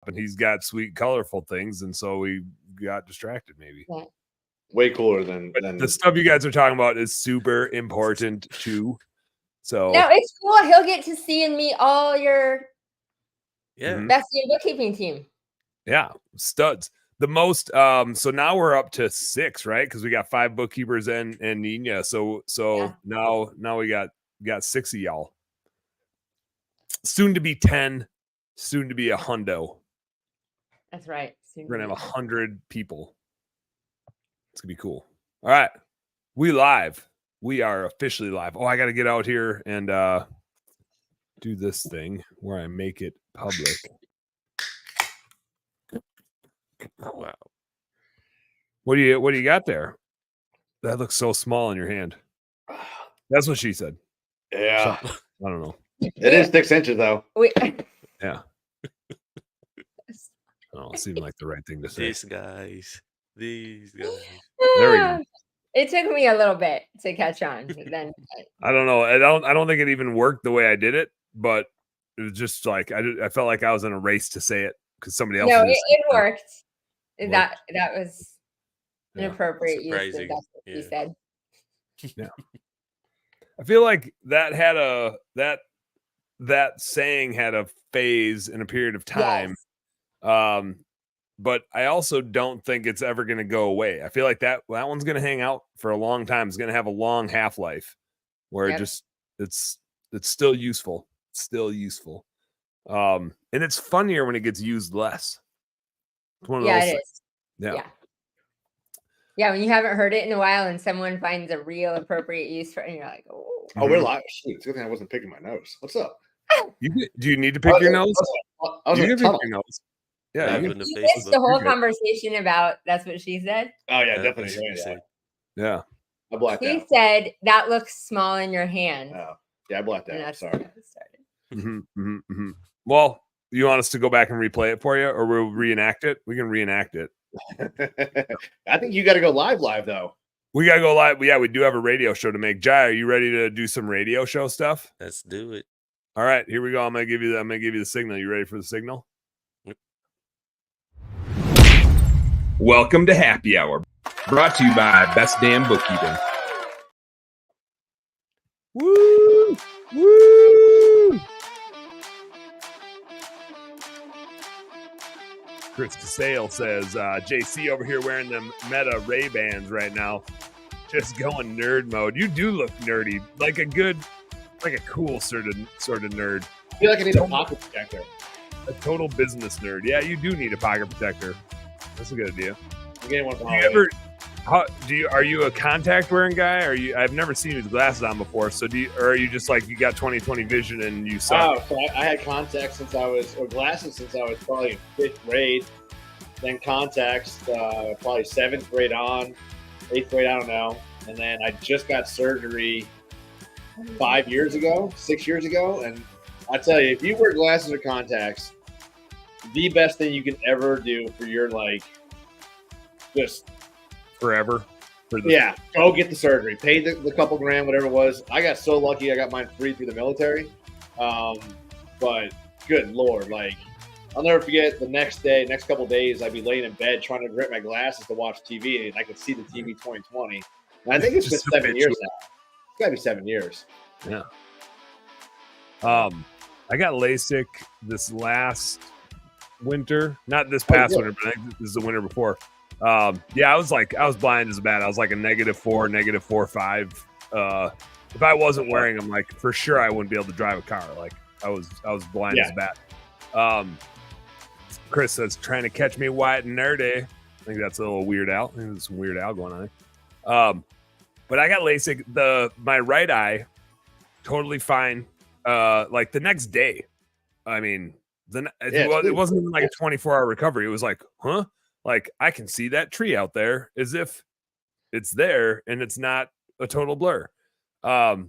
and he's got sweet, colorful things, and so we got distracted. Maybe way cooler than the stuff you guys are talking about is super important too. So no, it's cool. He'll get to see and meet all your bestie and bookkeeping team. Yeah, studs. The most. So now we're up to 6, right? Because we got 5 bookkeepers and Nina. So now we got 6 of y'all. Soon to be 10. Soon to be a hundo. That's right. We're gonna have 100 people. It's gonna be cool. All right, we live. We are officially live. Oh, I got to get out here and do this thing where I make it public. Wow. What do you got there? That looks so small in your hand. That's what she said. Yeah. So, I don't know. It is 6 inches though. Yeah. Oh, it seemed like the right thing to say. These guys. There we go. It took me a little bit to catch on. Then I don't know. I don't think it even worked the way I did it, but it was just like I felt like I was in a race to say it because somebody else. No, it worked. That was an appropriate use. Surprising. That's what he said. Yeah. I feel like that had that saying had a phase in a period of time. Yes. But I also don't think it's ever going to go away. I feel like that one's going to hang out for a long time. It's going to have a long half-life where it's still useful. It's still useful. And it's funnier when it gets used less. It's one of those it is. Yeah. Yeah, when you haven't heard it in a while and someone finds a real appropriate use for it, and you're like, oh. Oh, we're live. Shoot, it's a good thing I wasn't picking my nose. What's up? Do you need to pick your nose? I was you in can a tunnel. pick your nose. Yeah, you missed the whole conversation about that's what she said. Oh yeah, definitely. Yeah, I blacked out. He said that looks small in your hand. Oh, yeah, I blacked out. That's sorry. Well, you want us to go back and replay it for you, or we'll reenact it? We can reenact it. I think you got to go live though. We got to go live. Yeah, we do have a radio show to make. Jai, are you ready to do some radio show stuff? Let's do it. All right, here we go. I'm gonna give you the signal. You ready for the signal? Welcome to Happy Hour, brought to you by Best Damn Bookkeeping. Woo! Woo! Chris DeSale says, JC over here wearing them Meta Ray-Bans right now. Just going nerd mode. You do look nerdy, like a cool sort of nerd. I feel like I need a pocket protector. A total business nerd. Yeah, you do need a pocket protector. That's a good idea. Are you a contact wearing guy? I've never seen you with glasses on before. So or are you just like you got 20/20 vision and you suck? Oh, so I had contacts glasses since I was probably in 5th grade. Then contacts probably 7th grade on, 8th grade, I don't know. And then I just got surgery 6 years ago. And I tell you, if you wear glasses or contacts, the best thing you can ever do for your just forever. Go get the surgery. Pay the couple grand, whatever it was. I got so lucky I got mine free through the military. But good Lord, I'll never forget the next couple days, I'd be laying in bed trying to grip my glasses to watch TV, and I could see the TV 2020. And I think it's been 7 years now. It's got to be 7 years. Yeah. I got LASIK this last winter, not this past winter, but I think this is the winter before. I was blind as bad. I was like a -4, -4.5. If I wasn't wearing them, for sure I wouldn't be able to drive a car. I was blind as bad. Chris says trying to catch me white and nerdy. I think that's a little Weird Al. I think there's some Weird Al going on there. But I got LASIK. My right eye, totally fine. The next day. I mean, it wasn't even like a 24-hour recovery. It was like, huh? I can see that tree out there as if it's there and it's not a total blur. My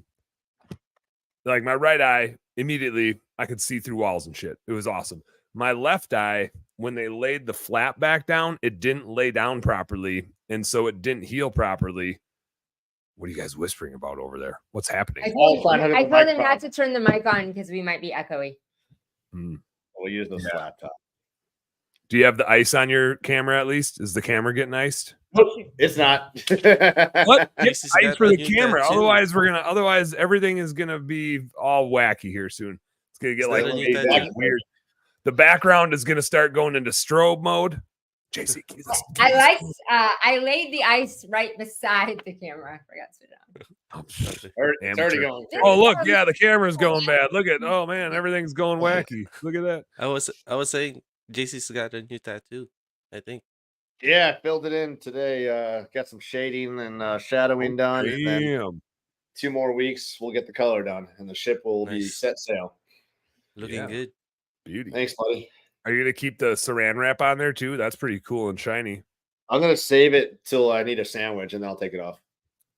right eye, immediately I could see through walls and shit. It was awesome. My left eye, when they laid the flap back down, it didn't lay down properly. And so it didn't heal properly. What are you guys whispering about over there? What's happening? I told him not to turn the mic on because we might be echoey. We'll use this laptop. Do you have the ice on your camera at least? Is the camera getting iced? It's not. What? Get This has ice got for a the new camera. tattoo. Otherwise everything is gonna be all wacky here soon. It's gonna get Is like that a new really tattoo? weird. The background is gonna start going into strobe mode. JC, I laid the ice right beside the camera. I forgot to sit down. It's already going. Oh, look, yeah, the camera's going bad. Look at, oh man, everything's going wacky. Look at that. I was saying JC's got a new tattoo. I think. Yeah, I filled it in today. Got some shading and shadowing done. And then Damn. 2 more weeks, we'll get the color done, and the ship will be Nice. set sail. Looking Yeah. good. Beauty. Thanks, buddy. Are you gonna keep the saran wrap on there too? That's pretty cool and shiny. I'm gonna save it till I need a sandwich, and then I'll take it off.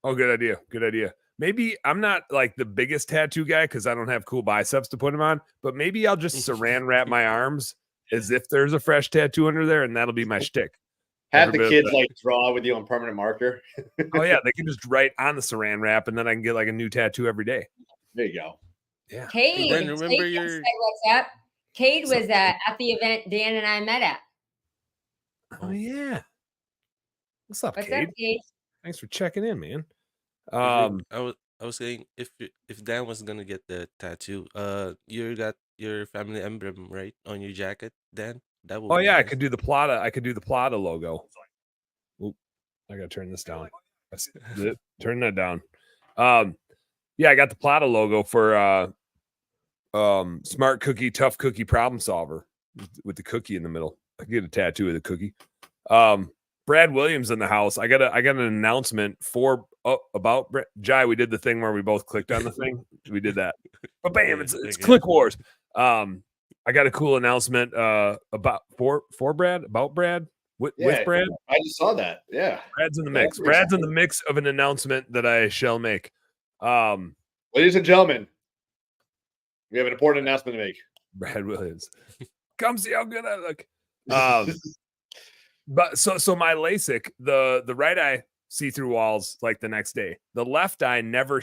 Oh, good idea. Good idea. Maybe I'm not like the biggest tattoo guy because I don't have cool biceps to put them on, but maybe I'll just saran wrap my arms as if there's a fresh tattoo under there, and that'll be my shtick. Have Every the bit of kids that. like draw with you on permanent marker. Oh yeah, they can just write on the saran wrap, and then I can get like a new tattoo every day. There you go. Yeah. Cade, then remember Cade your- said what's up. Cade was at the event Dan and I met at. Oh yeah. What's up, What's Cade? up, Cade? Thanks for checking in, man. I was saying if Dan was gonna get the tattoo, you got your family emblem right on your jacket, Dan. That would. Oh be yeah, I nice. could do the Plata. I could do the Plata logo. Oop, I gotta turn this down. That's it. Turn that down. Yeah, I got the Plata logo for smart cookie, tough cookie, problem solver with the cookie in the middle. I could get a tattoo of the cookie. Brad Williams in the house. I got an announcement about Jai. We did the thing where we both clicked on the thing. We did that. But bam, it's Okay. Click Wars. I got a cool announcement about Brad with Brad. I just saw that. Yeah, Brad's in the Yeah, mix. that's Brad's in the mix of an announcement that I shall make. ladies and gentlemen, we have an important announcement to make. Brad Williams, come see how good I look. But so my LASIK, the right eye see through walls like the next day. The left eye never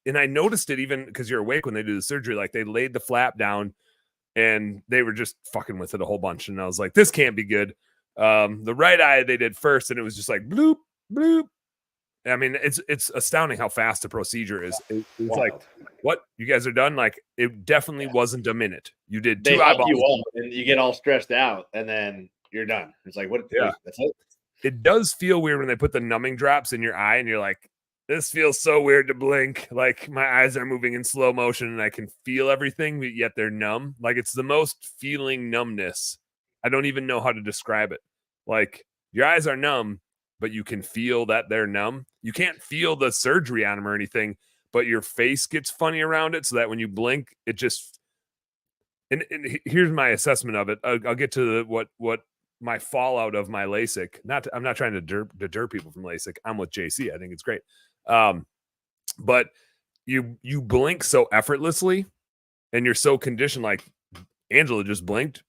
and I noticed it even because you're awake when they do the surgery. Like they laid the flap down and they were just fucking with it a whole bunch. And I was like, this can't be good. The right eye they did first, and it was just like bloop, bloop. I mean, it's astounding how fast the procedure is. It's like, what? You guys are done? Like, it definitely wasn't a minute. You did They two help eyeballs. you up, and you get all stressed out, and then you're done. It's like, what? Yeah. That's it. It does feel weird when they put the numbing drops in your eye, and you're like, this feels so weird to blink. Like my eyes are moving in slow motion, and I can feel everything, but yet they're numb. Like it's the most feeling numbness. I don't even know how to describe it. Like your eyes are numb, but you can feel that they're numb. You can't feel the surgery on them or anything, but your face gets funny around it so that when you blink, it just. And here's my assessment of it. I'll get to what my fallout of my LASIK. I'm not trying to deter people from LASIK. I'm with JC. I think it's great. But you blink so effortlessly, and you're so conditioned. Like Angela just blinked.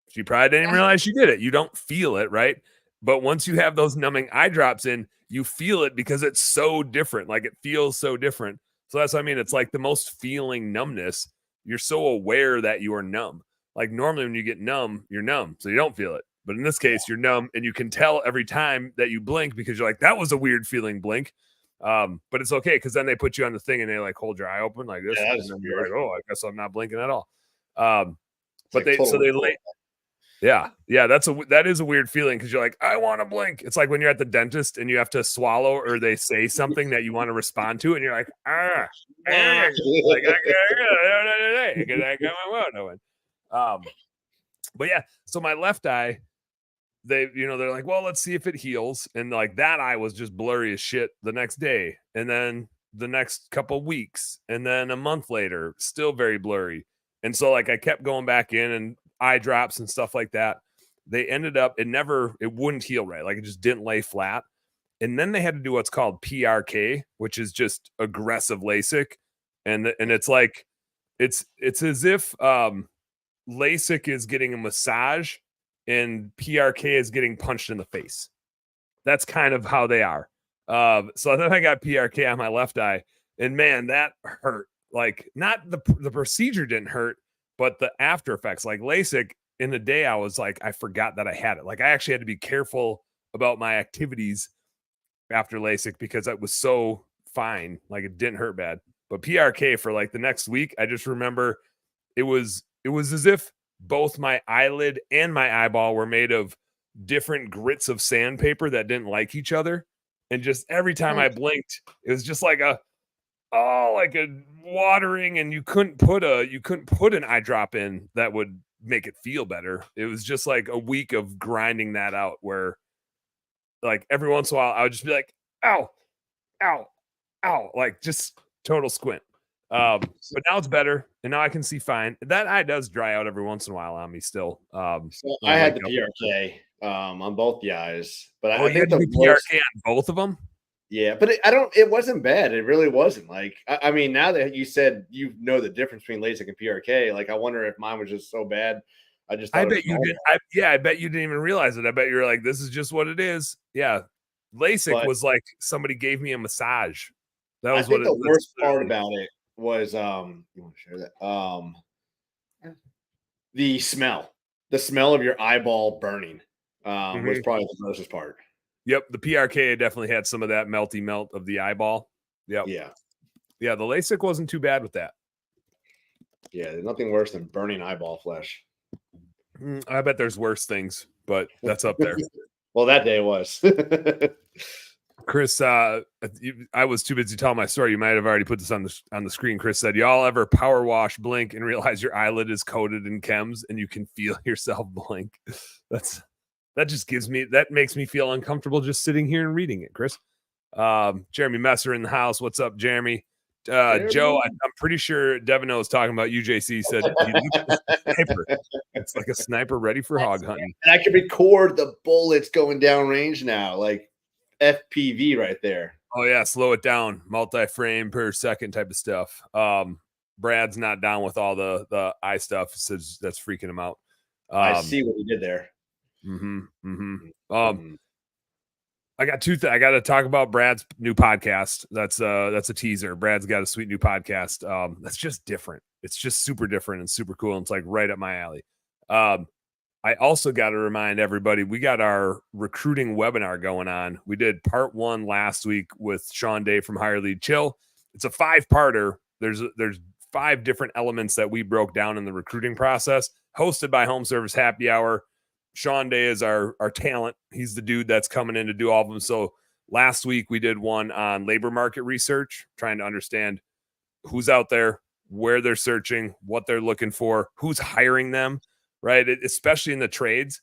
She probably didn't even realize she did it. You don't feel it, right? But once you have those numbing eye drops in, you feel it because it's so different. Like it feels so different. So that's what I mean. It's like the most feeling numbness. You're so aware that you are numb. Like normally when you get numb, you're numb. So you don't feel it. But in this case, you're numb and you can tell every time that you blink because you're like, that was a weird feeling blink. But it's okay because then they put you on the thing and they like hold your eye open like this. Yeah, And then you're like, oh, I guess I'm not blinking at all. It's But like totally cool. Yeah, that is a weird feeling because you're like, I want to blink. It's like when you're at the dentist and you have to swallow or they say something that you want to respond to, and you're like, but yeah. So my left eye, they're like, well, let's see if it heals, and like that eye was just blurry as shit the next day, and then the next couple weeks, and then a month later, still very blurry, and so like I kept going back in and eye drops and stuff like that. They ended up, it wouldn't heal right. Like it just didn't lay flat. And then they had to do what's called PRK, which is just aggressive LASIK. And it's like, it's as if LASIK is getting a massage and PRK is getting punched in the face. That's kind of how they are. So then I got PRK on my left eye, and man, that hurt. Like not the procedure didn't hurt, but the after effects, like LASIK, in the day, I was like, I forgot that I had it. Like I actually had to be careful about my activities after LASIK because it was so fine. Like it didn't hurt bad. But PRK for like the next week, I just remember it was as if both my eyelid and my eyeball were made of different grits of sandpaper that didn't like each other. And just every time I blinked, it was just like a watering, and you couldn't put an eye drop in that would make it feel better. It was just like a week of grinding that out where like every once in a while I would just be like, ow, ow, ow, like just total squint. But now it's better, and now I can see fine. That eye does dry out every once in a while on me still. So I had the PRK on both the eyes, but Oh, I you think had the to do worst, PRK on both of them? yeah, but it wasn't bad. It really wasn't. Like, I mean, now that you said you know the difference between LASIK and PRK, like, I wonder if mine was just so bad. I just thought I it bet was you normal. did. I bet you didn't even realize it. I bet you were like, this is just what it is. Yeah. LASIK But was like somebody gave me a massage. That I was what think it the worst was. part about it was you want to share that? The smell. The smell of your eyeball burning was probably the grossest part. Yep. The PRK definitely had some of that melty melt of the eyeball. Yep. Yeah. Yeah. The LASIK wasn't too bad with that. Yeah, there's nothing worse than burning eyeball flesh. I bet there's worse things, but that's up there. Well, that day was. Chris, I was too busy telling my story. You might have already put this on the screen. Chris said, "Y'all ever power wash, blink, and realize your eyelid is coated in chems, and you can feel yourself blink?" That makes me feel uncomfortable just sitting here and reading it. Chris, Jeremy Messer in the house. What's up, Jeremy? Joe, I'm pretty sure Devino was talking about UJC. Said he looks like a sniper. It's like a sniper ready for hog hunting. And I can record the bullets going down range now, like FPV right there. Oh yeah, slow it down, multi-frame per second type of stuff. Brad's not down with all the eye stuff, says that's freaking him out. I see what he did there. I got I got to talk about Brad's new podcast. That's a teaser. Brad's got a sweet new podcast. That's just different. It's just super different and super cool. And it's like right up my alley. I also got to remind everybody, we got our recruiting webinar going on. We did part 1 last week with Sean Day from Higher Lead Chill. It's a 5-parter. There's 5 different elements that we broke down in the recruiting process, hosted by Home Service Happy Hour. Sean Day is our talent. He's the dude that's coming in to do all of them. So last week we did one on labor market research, trying to understand who's out there, where they're searching, what they're looking for, who's hiring them, right? Especially in the trades.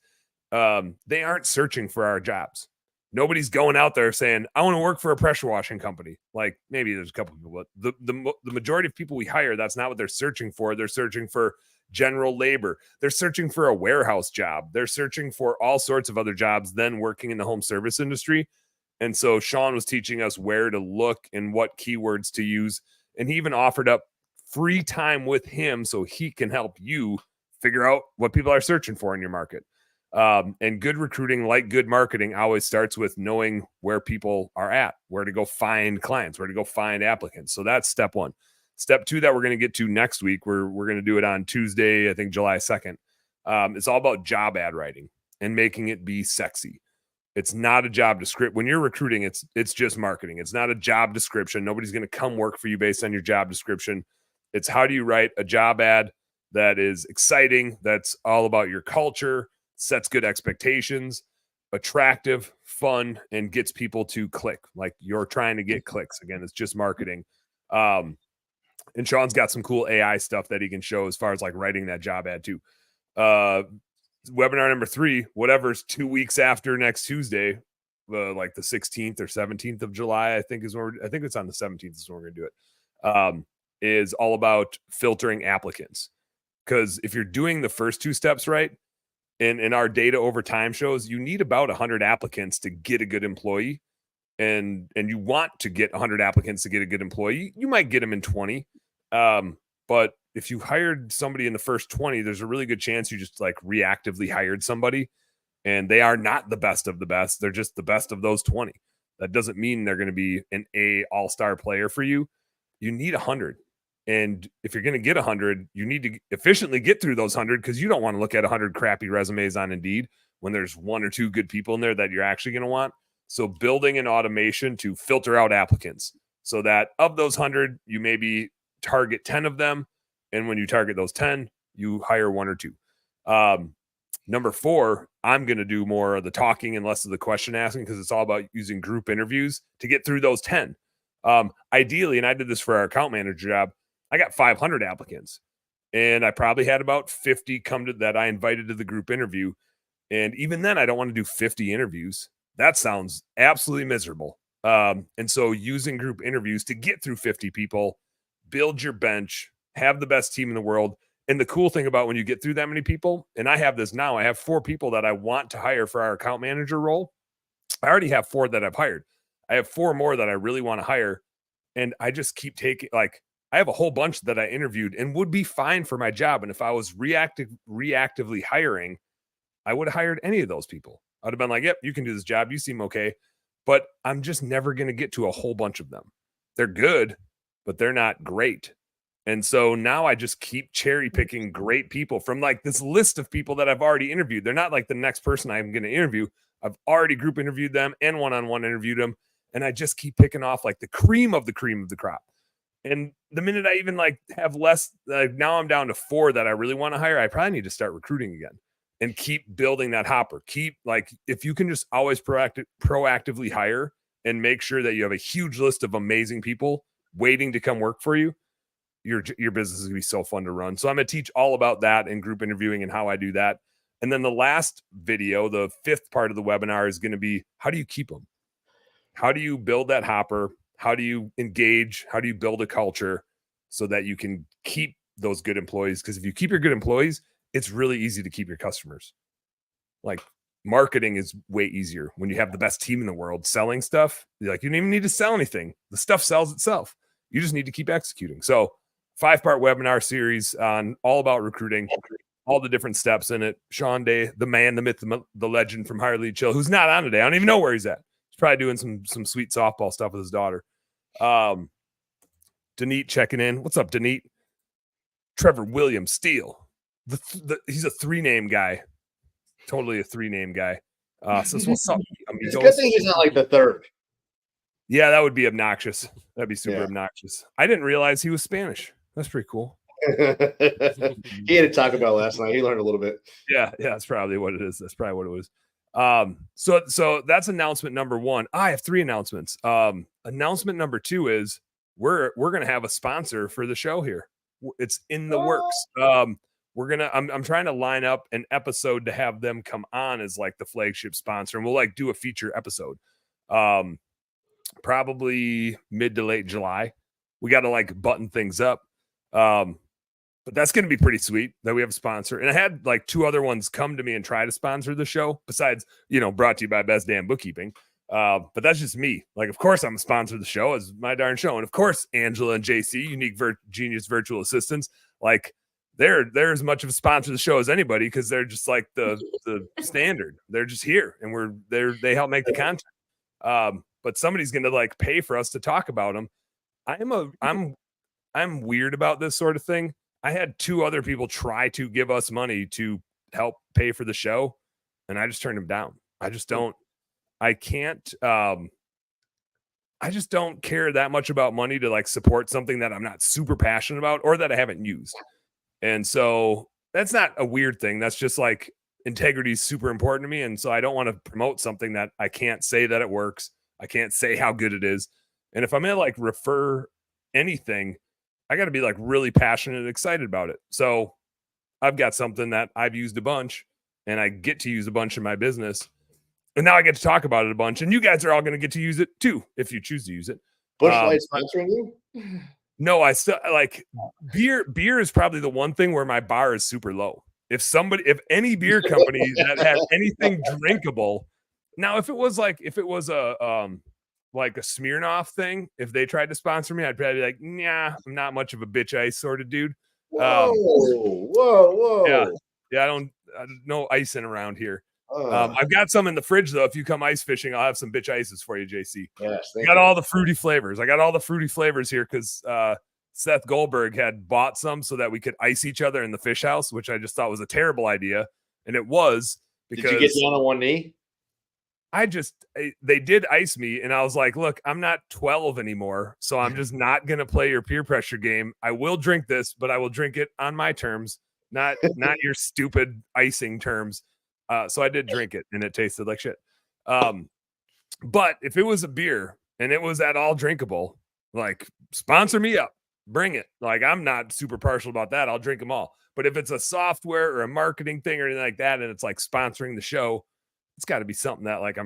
They aren't searching for our jobs. Nobody's going out there saying, I want to work for a pressure washing company. Like maybe there's a couple people, but the majority of people we hire, that's not what they're searching for. They're searching for general labor. They're searching for a warehouse job. They're searching for all sorts of other jobs than working in the home service industry. And so Sean was teaching us where to look and what keywords to use. And he even offered up free time with him so he can help you figure out what people are searching for in your market. And good recruiting, like good marketing, always starts with knowing where people are at, where to go find clients, where to go find applicants. So that's step 1. Step 2 that we're going to get to next week, we're going to do it on Tuesday, I think July 2nd. It's all about job ad writing and making it be sexy. It's not a job description. When you're recruiting, it's just marketing. It's not a job description. Nobody's going to come work for you based on your job description. It's how do you write a job ad that is exciting, that's all about your culture, sets good expectations, attractive, fun, and gets people to click. Like you're trying to get clicks. Again, it's just marketing. And Sean's got some cool AI stuff that he can show as far as like writing that job ad too. Webinar number 3, whatever's 2 weeks after next Tuesday, like the 16th or 17th of July, I think it's on the 17th is when we're going to do it. Is all about filtering applicants. Because if you're doing the first 2 steps right, and our data over time shows you need about 100 applicants to get a good employee. And you want to get 100 applicants to get a good employee. You might get them in 20. But if you hired somebody in the first 20, there's a really good chance you just like reactively hired somebody and they are not the best of the best. They're just the best of those 20. That doesn't mean they're going to be an all-star player for you. You need 100. And if you're going to get 100, you need to efficiently get through those 100 because you don't want to look at 100 crappy resumes on Indeed when there's 1 or 2 good people in there that you're actually going to want. So building an automation to filter out applicants so that of those 100, you maybe target 10 of them. And when you target those 10, you hire 1 or 2. Number 4, I'm going to do more of the talking and less of the question asking because it's all about using group interviews to get through those 10. Ideally, and I did this for our account manager job, I got 500 applicants and I probably had about 50 come to that I invited to the group interview. And even then, I don't want to do 50 interviews. That sounds absolutely miserable. And so using group interviews to get through 50 people, build your bench, have the best team in the world. And the cool thing about when you get through that many people, and I have this now, I have 4 people that I want to hire for our account manager role. I already have 4 that I've hired. I have 4 more that I really want to hire. And I just keep taking, like, I have a whole bunch that I interviewed and would be fine for my job. And if I was reactively hiring, I would have hired any of those people. I'd have been like, yep, you can do this job. You seem okay. But I'm just never going to get to a whole bunch of them. They're good, but they're not great. And so now I just keep cherry picking great people from like this list of people that I've already interviewed. They're not like the next person I'm going to interview. I've already group interviewed them and one-on-one interviewed them. And I just keep picking off like the cream of the crop. And the minute I even like have less, like now I'm down to 4 that I really want to hire, I probably need to start recruiting again and keep building that hopper. Keep like, if you can just always proactively hire and make sure that you have a huge list of amazing people waiting to come work for you, your business is going to be so fun to run. So I'm going to teach all about that in group interviewing and how I do that. And then the last video, the 5th part of the webinar is going to be, how do you keep them? How do you build that hopper? How do you engage? How do you build a culture so that you can keep those good employees? Because if you keep your good employees, it's really easy to keep your customers. Like marketing is way easier when you have the best team in the world selling stuff. Like you don't even need to sell anything. The stuff sells itself. You just need to keep executing. So 5-part webinar series on all about recruiting, all the different steps in it. Sean Day, the man, the myth, the legend from Higher Lead Chill, who's not on today. I don't even know where he's at. He's probably doing some sweet softball stuff with his daughter. Denise checking in. What's up, Denise? Trevor Williams Steele. He's a 3-name guy. Totally a 3-name guy. So what's up, amigos? It's a good thing he's not like the 3rd. Yeah, that would be obnoxious. That'd be super obnoxious. I didn't realize he was Spanish. That's pretty cool. He had to talk about last night. He learned a little bit. Yeah, that's probably what it is. That's probably what it was. So that's announcement number 1. I have 3 announcements. Announcement number 2 is we're gonna have a sponsor for the show here. It's in the works. I'm trying to line up an episode to have them come on as like the flagship sponsor, and we'll like do a feature episode. Probably mid to late July. We got to like button things up. But that's going to be pretty sweet that we have a sponsor. And I had like 2 other ones come to me and try to sponsor the show besides, brought to you by Best Damn Bookkeeping. But that's just me. Like, of course I'm a sponsor of the show. It's my darn show. And of course, Angela and JC, Unique Genius Virtual Assistants, like they're as much of a sponsor of the show as anybody. Cause they're just like the standard. They're just here and they help make the content. But somebody's going to like pay for us to talk about them. I'm weird about this sort of thing. I had 2 other people try to give us money to help pay for the show, and I just turned them down. I just don't care that much about money to like support something that I'm not super passionate about or that I haven't used. And so that's not a weird thing. That's just like integrity is super important to me. And so I don't want to promote something that I can't say that it works. I can't say how good it is. And if I'm going to like refer anything, I got to be like really passionate and excited about it. So I've got something that I've used a bunch and I get to use a bunch in my business. And now I get to talk about it a bunch. And you guys are all going to get to use it too, if you choose to use it. Busch Light sponsoring you? No, I still like beer is probably the one thing where my bar is super low. If any beer company that has anything drinkable. Now, if it was a Smirnoff thing, if they tried to sponsor me, I'd probably be like, nah, I'm not much of a bitch ice sort of dude. Whoa. Yeah, I don't no icing around here. I've got some in the fridge though. If you come ice fishing, I'll have some bitch ices for you, JC. Yes, I got all the fruity flavors. I got all the fruity flavors here because Seth Goldberg had bought some so that we could ice each other in the fish house, which I just thought was a terrible idea. And it was because did you get down on one knee? They did ice me, and I was like, look, I'm not 12 anymore, so I'm just not going to play your peer pressure game. I will drink this, but I will drink it on my terms, not your stupid icing terms. So I did drink it, and it tasted like shit. But if it was a beer and it was at all drinkable, like, sponsor me up, bring it. Like, I'm not super partial about that. I'll drink them all. But if it's a software or a marketing thing or anything like that, and it's like sponsoring the show, it's got to be something that like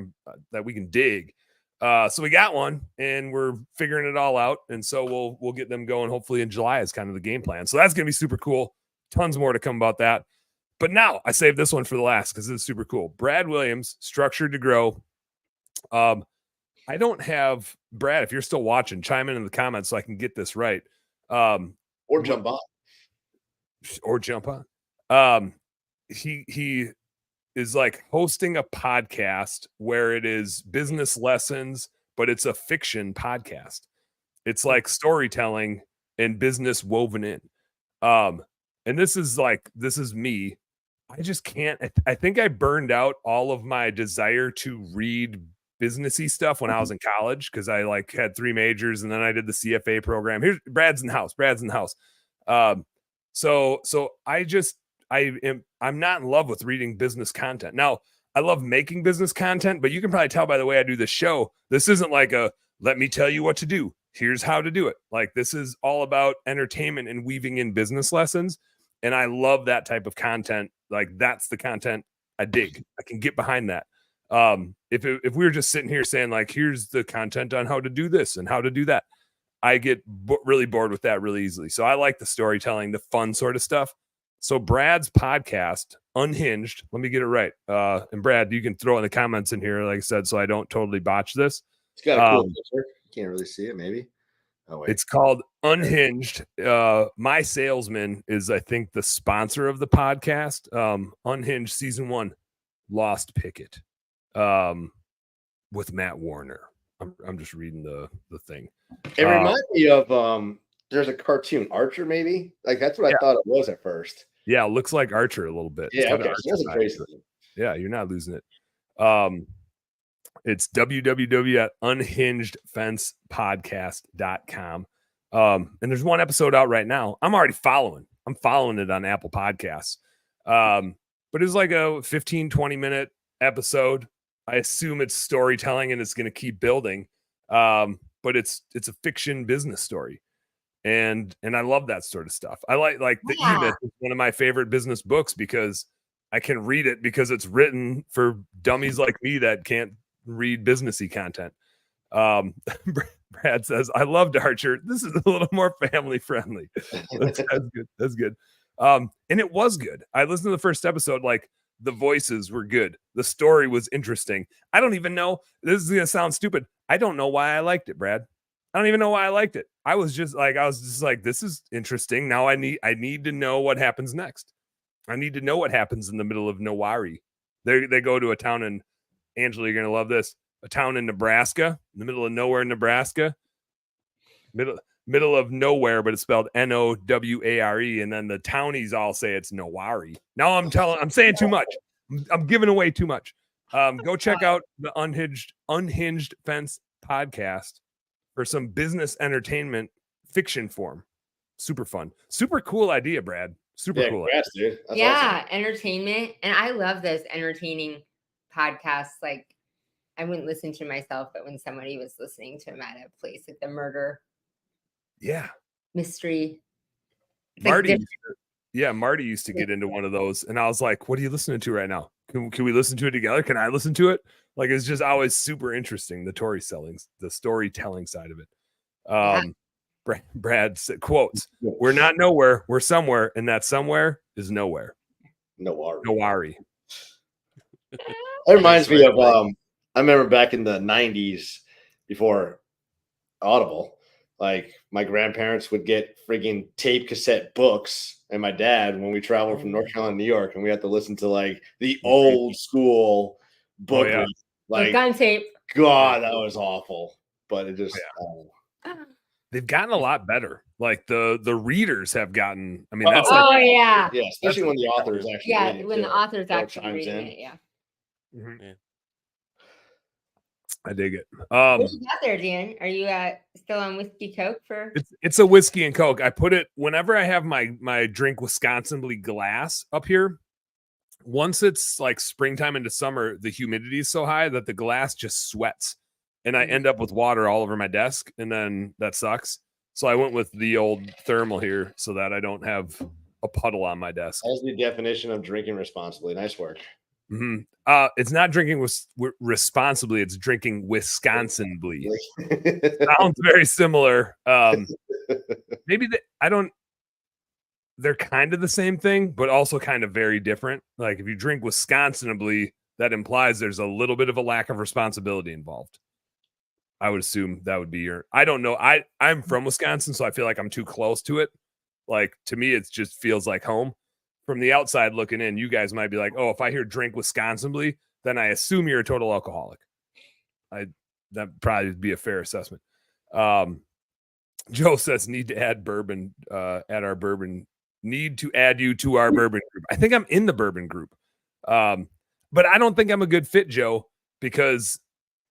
that we can dig. So we got one, and we're figuring it all out, and so we'll get them going hopefully in July is kind of the game plan. So that's gonna be super cool. Tons more to come about that. But now I saved this one for the last because it's super cool. Brad Williams, Structured to Grow. I don't have Brad. If you're still watching, chime in the comments so I can get this right. Or jump on. He is like hosting a podcast where it is business lessons, but it's a fiction podcast. It's like storytelling and business woven in. And this is me. I just can't. I think I burned out all of my desire to read businessy stuff when I was in college because I like had 3 majors and then I did the CFA program. Here's Brad's in the house. So I'm not in love with reading business content. Now, I love making business content, but you can probably tell by the way I do this show, this isn't like a let me tell you what to do. Here's how to do it. Like, this is all about entertainment and weaving in business lessons. And I love that type of content. Like, that's the content I dig. I can get behind that. If we were just sitting here saying like, here's the content on how to do this and how to do that, I get really bored with that really easily. So I like the storytelling, the fun sort of stuff. So Brad's podcast, Unhinged, let me get it right. And Brad, you can throw in the comments in here, like I said, so I don't totally botch this. It's got a cool picture. Can't really see it, maybe. Oh, wait. It's called Unhinged. My Salesman is, I think, the sponsor of the podcast. Unhinged season 1, Lost Picket, with Matt Warner. I'm just reading the thing. It reminds me of there's a cartoon, Archer, maybe. Like, that's what I thought it was at first. Yeah, it looks like Archer a little bit. Yeah, okay. So crazy. Yeah, you're not losing it. It's www.unhingedfencepodcast.com. And there's one episode out right now. I'm following it on Apple Podcasts. But it's like a 15-20 minute episode. I assume it's storytelling and it's going to keep building. But it's a fiction business story. And I love that sort of stuff. I like the E-Myth is one of my favorite business books because I can read it because it's written for dummies like me that can't read businessy content. Brad says, I loved Archer. This is a little more family friendly. That's good. That's good. And it was good. I listened to the first episode, like the voices were good. The story was interesting. I don't even know. This is going to sound stupid. I don't know why I liked it, Brad. I don't even know why I liked it. I was just like, this is interesting. Now I need to know what happens next. I need to know what happens in the middle of Nowari. They go to a town in, Angela, you're going to love this, a town in Nebraska, in the middle of nowhere, Nebraska. Middle of nowhere, but it's spelled Noware. And then the townies all say it's Nowari. Now I'm saying too much. I'm giving away too much. Go check out the Unhinged Fence podcast for some business entertainment fiction form. Super fun. Super cool idea, Brad. Super cool. Congrats, dude. That's awesome. Awesome. Entertainment. And I love those entertaining podcasts. Like, I wouldn't listen to myself, but when somebody was listening to them at a place, like the murder. Yeah. Mystery. Marty used to get into one of those. And I was like, what are you listening to right now? Can we listen to it together? Can I listen to it? Like, it's just always super interesting. The storytelling side of it. Brad said, quotes, we're not nowhere, we're somewhere. And that somewhere is nowhere. Nowari. It reminds me of, I remember back in the 90s before Audible, like my grandparents would get freaking tape cassette books, and my dad, when we traveled from North Carolina to New York, and we had to listen to like the old school book, like gun tape. God, that was awful. But it just they've gotten a lot better. Like the readers have gotten. I mean, that's Oh yeah, Yeah, especially when the author is actually yeah. reading When too. the author's Or actually chimes reading in. it, yeah. Mhm. Yeah. I dig it. What you got there, Dan? Are you still on whiskey coke for? It's a whiskey and Coke. I put it whenever I have my drink Wisconsin Bleed glass up here. Once it's like springtime into summer, the humidity is so high that the glass just sweats, and I end up with water all over my desk, and then that sucks. So I went with the old thermal here so that I don't have a puddle on my desk. That's the definition of drinking responsibly. Nice work. Mm-hmm. It's not drinking responsibly. It's drinking Wisconsin Bleed. Sounds very similar. Maybe I don't. They're kind of the same thing, but also kind of very different. Like if you drink Wisconsinably, that implies there's a little bit of a lack of responsibility involved. I would assume that would be your. I don't know. I'm from Wisconsin, so I feel like I'm too close to it. Like to me, it just feels like home. From the outside looking in, you guys might be like, "Oh, if I hear drink Wisconsinably, then I assume you're a total alcoholic." That probably would be a fair assessment. Joe says need to add bourbon at our bourbon. Need to add you to our bourbon group. I think I'm in the bourbon group. But I don't think I'm a good fit, Joe, because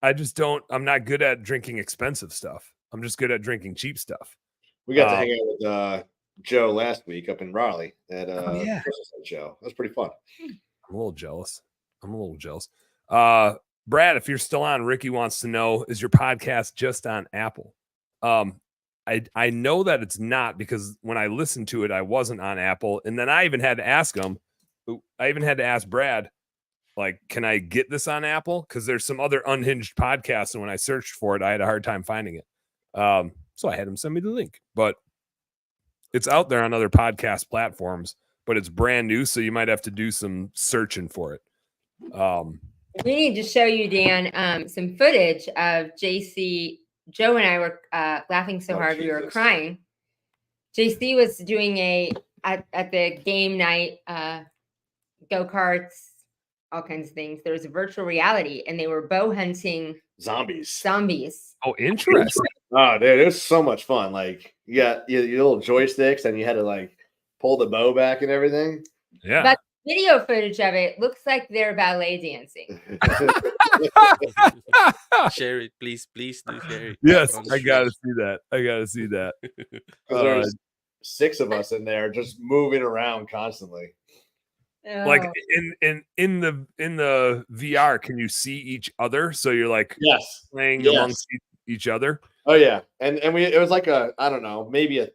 I'm not good at drinking expensive stuff. I'm just good at drinking cheap stuff. We got to hang out with Joe last week up in Raleigh at yeah. Christmas show. That was pretty fun. I'm a little jealous. Brad, if you're still on, Ricky wants to know, is your podcast just on Apple? I know that it's not, because when I listened to it, I wasn't on Apple. And then I even had to ask Brad, like, can I get this on Apple? Because there's some other unhinged podcasts. And when I searched for it, I had a hard time finding it. So I had him send me the link. But it's out there on other podcast platforms, but it's brand new. So you might have to do some searching for it. We need to show you, Dan, some footage of JC. Joe and I were laughing so hard we were crying. JC was doing at the game night, go-karts, all kinds of things. There was a virtual reality, and they were bow hunting zombies. Oh, interesting. Oh, dude, it was so much fun. Like you got your little joysticks, and you had to like pull the bow back and everything. Yeah. But video footage of it looks like they're ballet dancing. Share it, please do share it. Yes, I gotta see that. There's 6 of us in there just moving around constantly. Like in the VR, can you see each other? So you're like playing amongst each other. Oh yeah, and it was like a, I don't know, maybe a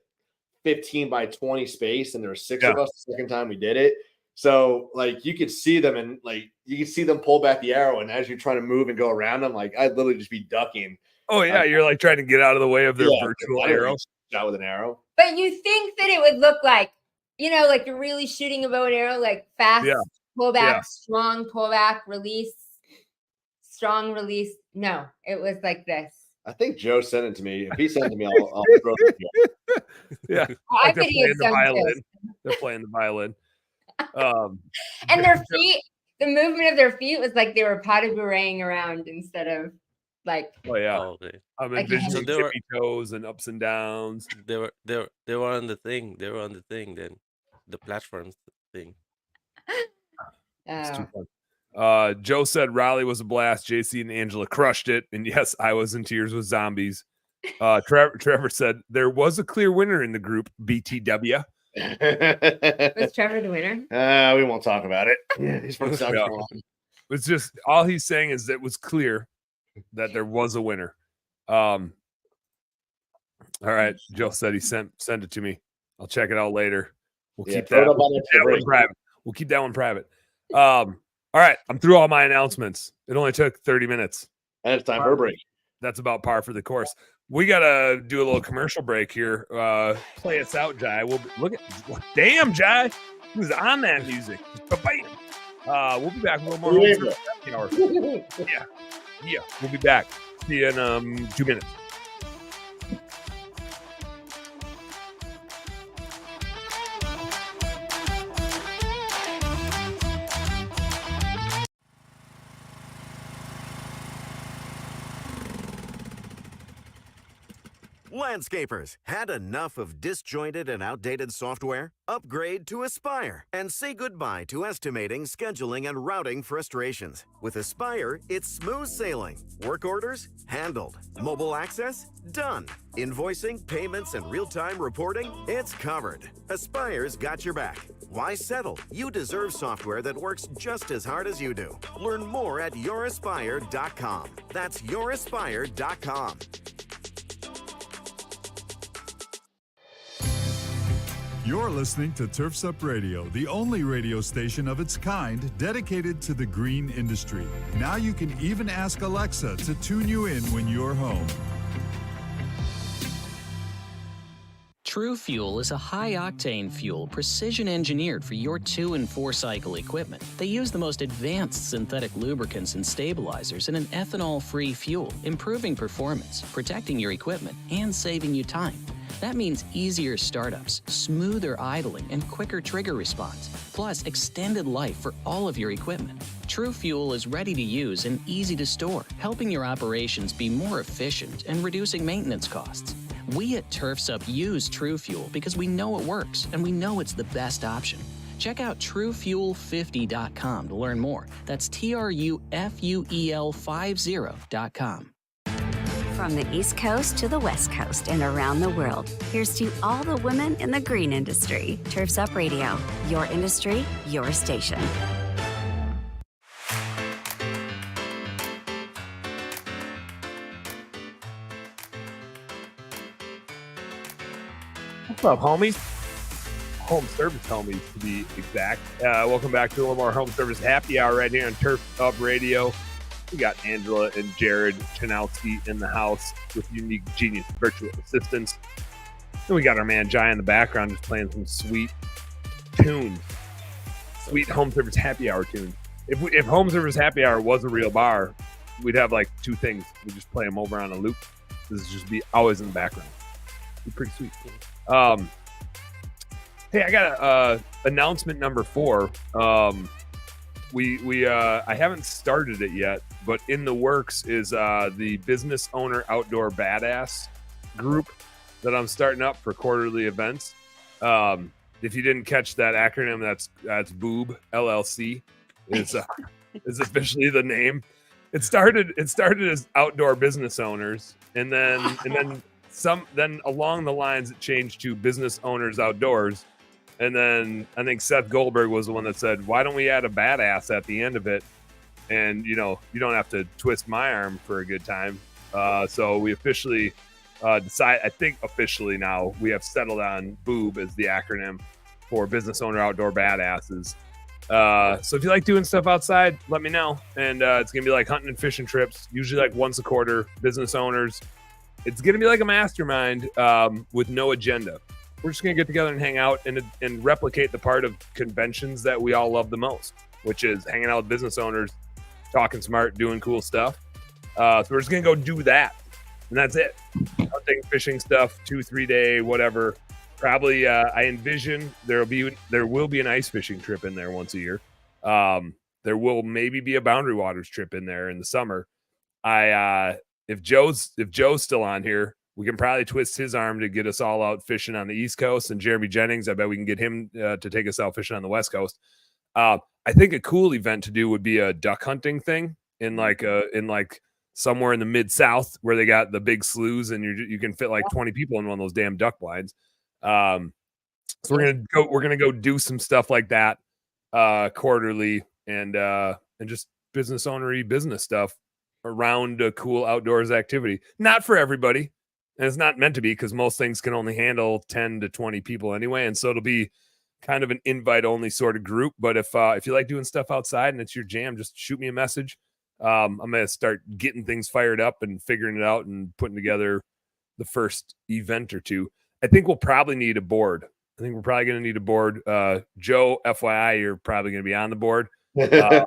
15 by 20 space, and there were 6 of us the second time we did it. So like you could see them, and like you could see them pull back the arrow, and as you're trying to move and go around them, like I'd literally just be ducking. Oh yeah, you're like trying to get out of the way of their virtual arrow. Shot with an arrow. But you think that it would look like, like you're really shooting a bow and arrow, like fast pullback, strong pullback, release, strong release. No, it was like this. I think Joe sent it to me. If he sent it to me, I'll throw it to you. Yeah, like they're playing the violin. They're playing the violin. And their feet, the movement of their feet was like they were pas de bourrang around instead of like. Oh yeah. Okay. I'm envisioning tippy toes and ups and downs. They were on the thing. They were on the thing. Then the platform thing. It's too fun. Joe said Raleigh was a blast. JC and Angela crushed it, and yes, I was in tears with zombies. Trevor said there was a clear winner in the group. BTW. Was Trevor the winner? We won't talk about it. Yeah, he's from South Carolina. It's just all he's saying is that it was clear that there was a winner. All right, Joe said he sent it to me. I'll check it out later. We'll keep that one private. We'll keep that one private. All right, I'm through all my announcements. It only took 30 minutes. And it's time for a break. That's about par for the course. We gotta do a little commercial break here. Play us out, Jai. We'll look at. Damn, Jai, he was on that music. We'll be back with a little more. Yeah, we'll be back. See you in 2 minutes. Landscapers, had enough of disjointed and outdated software? Upgrade to Aspire and say goodbye to estimating, scheduling, and routing frustrations. With Aspire, it's smooth sailing. Work orders? Handled. Mobile access? Done. Invoicing, payments, and real-time reporting? It's covered. Aspire's got your back. Why settle? You deserve software that works just as hard as you do. Learn more at youraspire.com. That's youraspire.com. You're listening to Turfs Up Radio, the only radio station of its kind dedicated to the green industry. Now you can even ask Alexa to tune you in when you're home. True Fuel is a high-octane fuel precision-engineered for your 2- and 4-cycle equipment. They use the most advanced synthetic lubricants and stabilizers in an ethanol-free fuel, improving performance, protecting your equipment, and saving you time. That means easier startups, smoother idling, and quicker trigger response, plus extended life for all of your equipment. True Fuel is ready to use and easy to store, helping your operations be more efficient and reducing maintenance costs. We at Turfs Up use True Fuel because we know it works and we know it's the best option. Check out TrueFuel50.com to learn more. That's TrueFuel50.com. From the East Coast to the West Coast and around the world, here's to all the women in the green industry. Turfs Up Radio, your industry, your station. What's up, homies? Home service homies, to be exact. Welcome back to a little more home service happy hour right here on Turf Up Radio. We got Angela and Jared Chanowski in the house with Unique Genius Virtual Assistants. And we got our man Jai in the background just playing some sweet tunes. Sweet home service happy hour tunes. If home service happy hour was a real bar, we'd have like two things. We just play them over on a loop. This is just be always in the background. Be pretty sweet. Hey, I got a announcement number 4. I haven't started it yet, but in the works is the Business Owner Outdoor Badass group that I'm starting up for quarterly events. If you didn't catch that acronym, that's BOOB LLC is officially the name. It started as outdoor business owners, and then along the lines it changed to Business Owners Outdoors. And then I think Seth Goldberg was the one that said, why don't we add a badass at the end of it? And, you don't have to twist my arm for a good time. So we officially officially now we have settled on BOOB as the acronym for Business Owner Outdoor Badasses. So if you like doing stuff outside, let me know. And it's going to be like hunting and fishing trips, usually like once a quarter, business owners. It's going to be like a mastermind with no agenda. We're just going to get together and hang out and replicate the part of conventions that we all love the most, which is hanging out with business owners, talking smart, doing cool stuff. So we're just going to go do that. And that's it. Hunting, fishing stuff, 2-3 day, whatever. Probably, I envision there will be an ice fishing trip in there once a year. There will maybe be a Boundary Waters trip in there in the summer. If Joe's still on here, we can probably twist his arm to get us all out fishing on the East Coast. And Jeremy Jennings, I bet we can get him to take us out fishing on the West Coast. I think a cool event to do would be a duck hunting thing in somewhere in the Mid-South where they got the big sloughs and you can fit like 20 people in one of those damn duck blinds. So we're gonna go do some stuff like that quarterly and just business ownery business stuff around a cool outdoors activity. Not for everybody. And it's not meant to be because most things can only handle 10 to 20 people anyway. And so it'll be kind of an invite only sort of group. But if you like doing stuff outside and it's your jam, just shoot me a message. I'm going to start getting things fired up and figuring it out and putting together the first event or two. I think we'll probably need a board. I think we're probably going to need a board. Joe, FYI, you're probably going to be on the board. I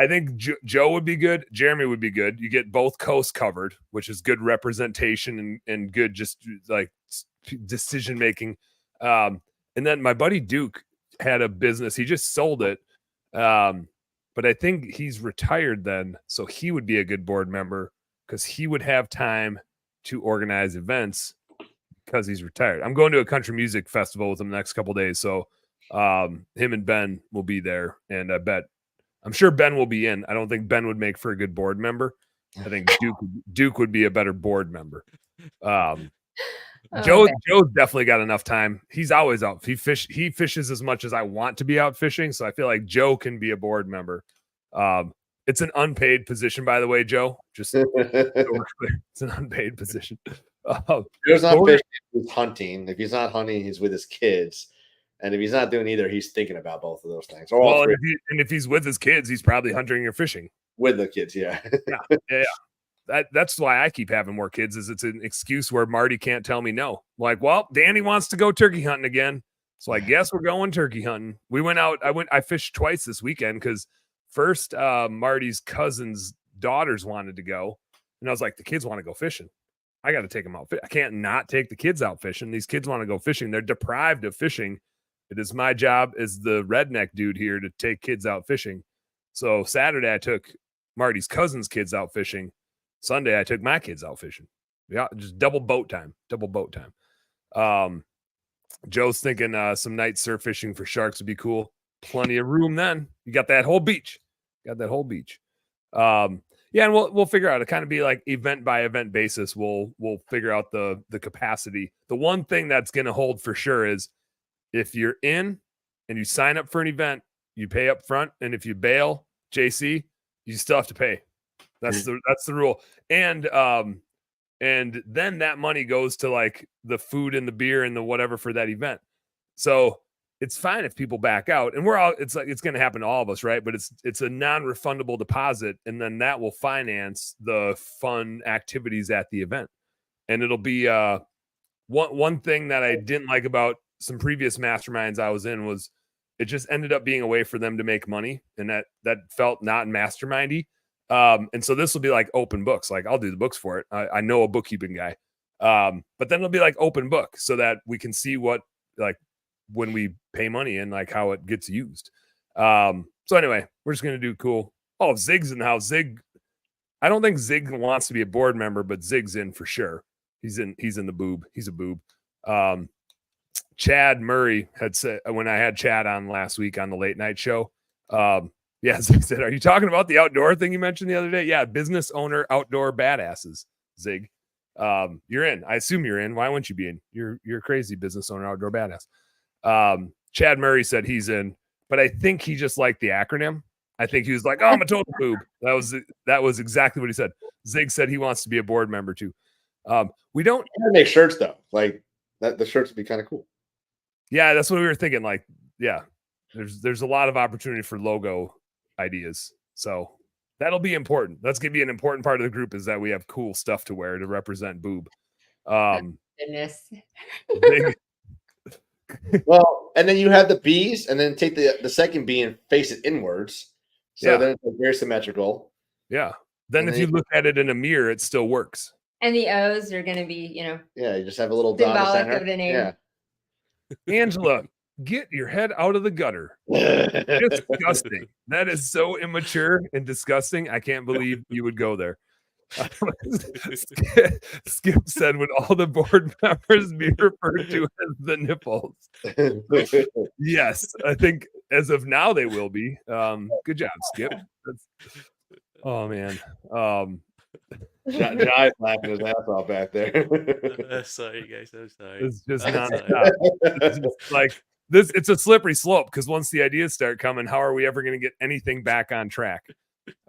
think Joe would be good. Jeremy would be good. You get both coasts covered, which is good representation and good just like decision making. And then my buddy Duke had a business. He just sold it. But I think he's retired then. So he would be a good board member because he would have time to organize events because he's retired. I'm going to a country music festival with him the next couple of days. So him and Ben will be there. And I'm sure Ben will be in. I don't think Ben would make for a good board member. I think Duke would be a better board member. Joe's definitely got enough time. He's always out. He fishes as much as I want to be out fishing. So I feel like Joe can be a board member. It's an unpaid position, by the way, Joe. Just so we're clear. It's an unpaid position. Joe's not fishing, he's hunting. If he's not hunting, he's with his kids. And if he's not doing either, he's thinking about both of those things. Or all three. And if he's with his kids, he's probably hunting or fishing. With the kids, yeah. That's why I keep having more kids, is it's an excuse where Marty can't tell me no. Like, well, Danny wants to go turkey hunting again. So I guess we're going turkey hunting. We went out. I fished twice this weekend because first Marty's cousin's daughters wanted to go. And I was like, the kids want to go fishing. I got to take them out. I can't not take the kids out fishing. These kids want to go fishing. They're deprived of fishing. It is my job as the redneck dude here to take kids out fishing. So Saturday I took Marty's cousin's kids out fishing. Sunday I took my kids out fishing. Yeah, just double boat time. Joe's thinking some night surf fishing for sharks would be cool. Plenty of room then. You got that whole beach. Yeah, and we'll figure out. It kind of be like event by event basis. We'll figure out the capacity. The one thing that's going to hold for sure is if you're in and you sign up for an event, you pay up front, and if you bail, JC, you still have to pay. That's the rule. And then that money goes to like the food and the beer and the whatever for that event. So it's fine if people back out, and it's going to happen to all of us, right? But it's a non-refundable deposit, and then that will finance the fun activities at the event. And it'll be one thing that I didn't like about some previous masterminds I was in was it just ended up being a way for them to make money, and that felt not mastermindy. And so this will be like open books. Like I'll do the books for it. I know a bookkeeping guy. But then it'll be like open book so that we can see what, like, when we pay money and like how it gets used. So anyway, we're just going to do cool. Oh, Zig's in the house. Zig. I don't think Zig wants to be a board member, but Zig's in for sure. He's in the boob. He's a boob. Chad Murray had said when I had Chad on last week on the late night show. Yeah, Zig said, are you talking about the outdoor thing you mentioned the other day? Yeah, business owner, outdoor badasses, Zig. You're in. I assume you're in. Why wouldn't you be in? You're a crazy business owner, outdoor badass. Chad Murray said he's in, but I think he just liked the acronym. I think he was like, oh, I'm a total boob. That was exactly what he said. Zig said he wants to be a board member too. We don't make shirts though. Like that, the shirts would be kind of cool. Yeah, that's what we were thinking. Like, yeah, there's a lot of opportunity for logo ideas. So that'll be important. That's going to be an important part of the group, is that we have cool stuff to wear to represent boob. Goodness. Well, and then you have the B's, and then take the second B and face it inwards. So then it's like very symmetrical. Yeah. Then if you look at it in a mirror, it still works. And the O's are going to be, Yeah, you just have a little dot symbolic of the name. Yeah. Angela, get your head out of the gutter. Disgusting. That is so immature and disgusting. I can't believe you would go there. Skip said, would all the board members be referred to as the nipples? Yes, I think as of now they will be. Good job, Skip. Oh man. Jai's laughing his ass off back there. Sorry guys, I'm sorry. It's just nonstop. It's just like this. It's a slippery slope, because once the ideas start coming, how are we ever going to get anything back on track?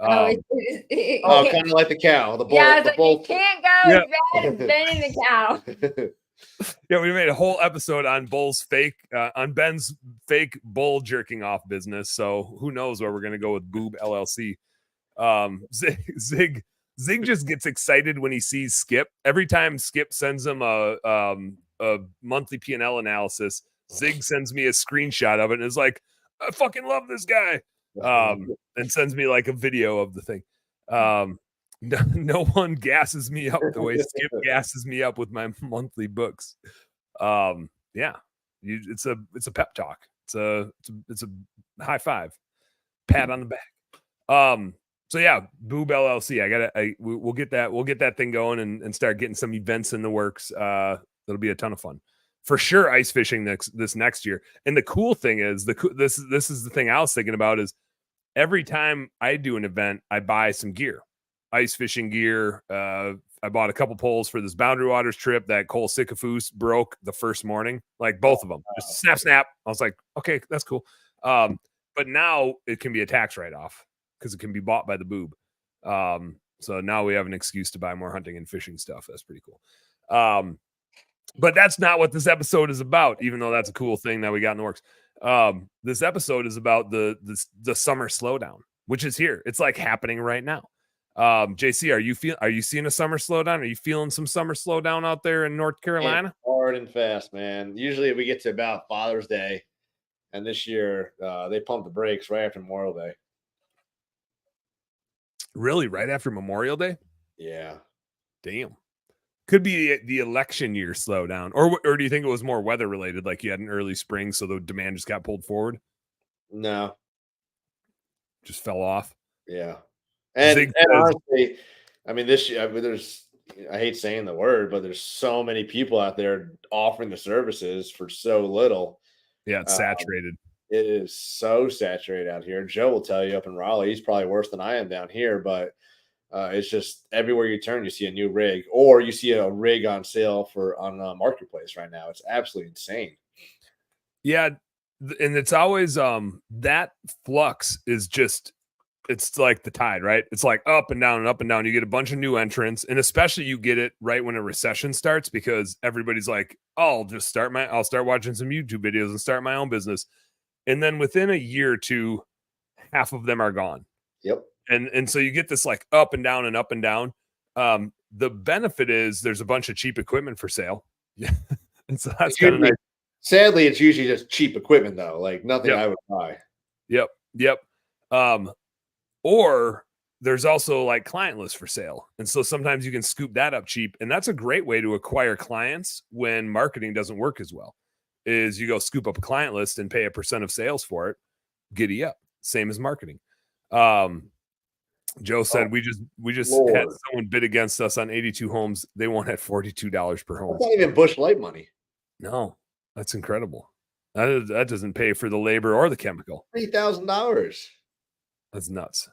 Kind of like the cow, the bull. Yeah, the bull. it can't go as bad as Ben and the cow. Yeah, we made a whole episode on Ben's fake bull jerking off business. So who knows where we're going to go with Boob LLC. Zig just gets excited when he sees Skip. Every time Skip sends him a monthly P&L analysis, Zig sends me a screenshot of it and is like, I fucking love this guy. And sends me like a video of the thing. No one gasses me up the way Skip gasses me up with my monthly books. Yeah, it's a pep talk. It's a high five, pat on the back. So yeah, Boob LLC. We'll get that thing going and start getting some events in the works. That'll be a ton of fun for sure. Ice fishing this next year. And the cool thing is this is the thing I was thinking about is every time I do an event, I buy some gear, ice fishing gear. I bought a couple poles for this Boundary Waters trip that Cole Sycophus broke the first morning, like both of them, just snap. I was like, okay, that's cool. But now it can be a tax write-off because it can be bought by the boob. So now we have an excuse to buy more hunting and fishing stuff. That's pretty cool. But that's not what this episode is about, even though that's a cool thing that we got in the works. This episode is about the summer slowdown, which is here. It's like happening right now. JC, are you seeing a summer slowdown? Are you feeling some summer slowdown out there in North Carolina? Hard and fast, man. Usually we get to about Father's Day, and this year they pumped the brakes right after Memorial Day. Really, right after Memorial Day? Yeah. Damn. Could be the election year slowdown, or do you think it was more weather related? Like you had an early spring, so the demand just got pulled forward. No, just fell off. Yeah. And honestly, I mean, this year, I hate saying the word, but there's so many people out there offering the services for so little. Yeah, it's saturated. It is so saturated out here. Joe will tell you up in Raleigh, he's probably worse than I am down here, but it's just everywhere you turn, you see a new rig, or you see a rig on sale on Marketplace right now. It's absolutely insane. Yeah, and it's always that flux is just. It's like the tide, right? It's like up and down and up and down. You get a bunch of new entrants, and especially you get it right when a recession starts because everybody's like, I'll start watching some YouTube videos and start my own business. And then within a year or two, half of them are gone. Yep. And so you get this like up and down and up and down. The benefit is there's a bunch of cheap equipment for sale. Yeah. And so that's kind of nice. Sadly, it's usually just cheap equipment though. Like nothing I would buy. Yep. Or there's also like client lists for sale. And so sometimes you can scoop that up cheap. And that's a great way to acquire clients when marketing doesn't work as well, is you go scoop up a client list and pay a % of sales for it. Giddy up. Same as marketing. Joe said, we just Lord. had someone bid against us on 82 homes. They won at $42 per home. That's not even Bush Light money. No, that's incredible. That doesn't pay for the labor or the chemical. $3,000. That's nuts.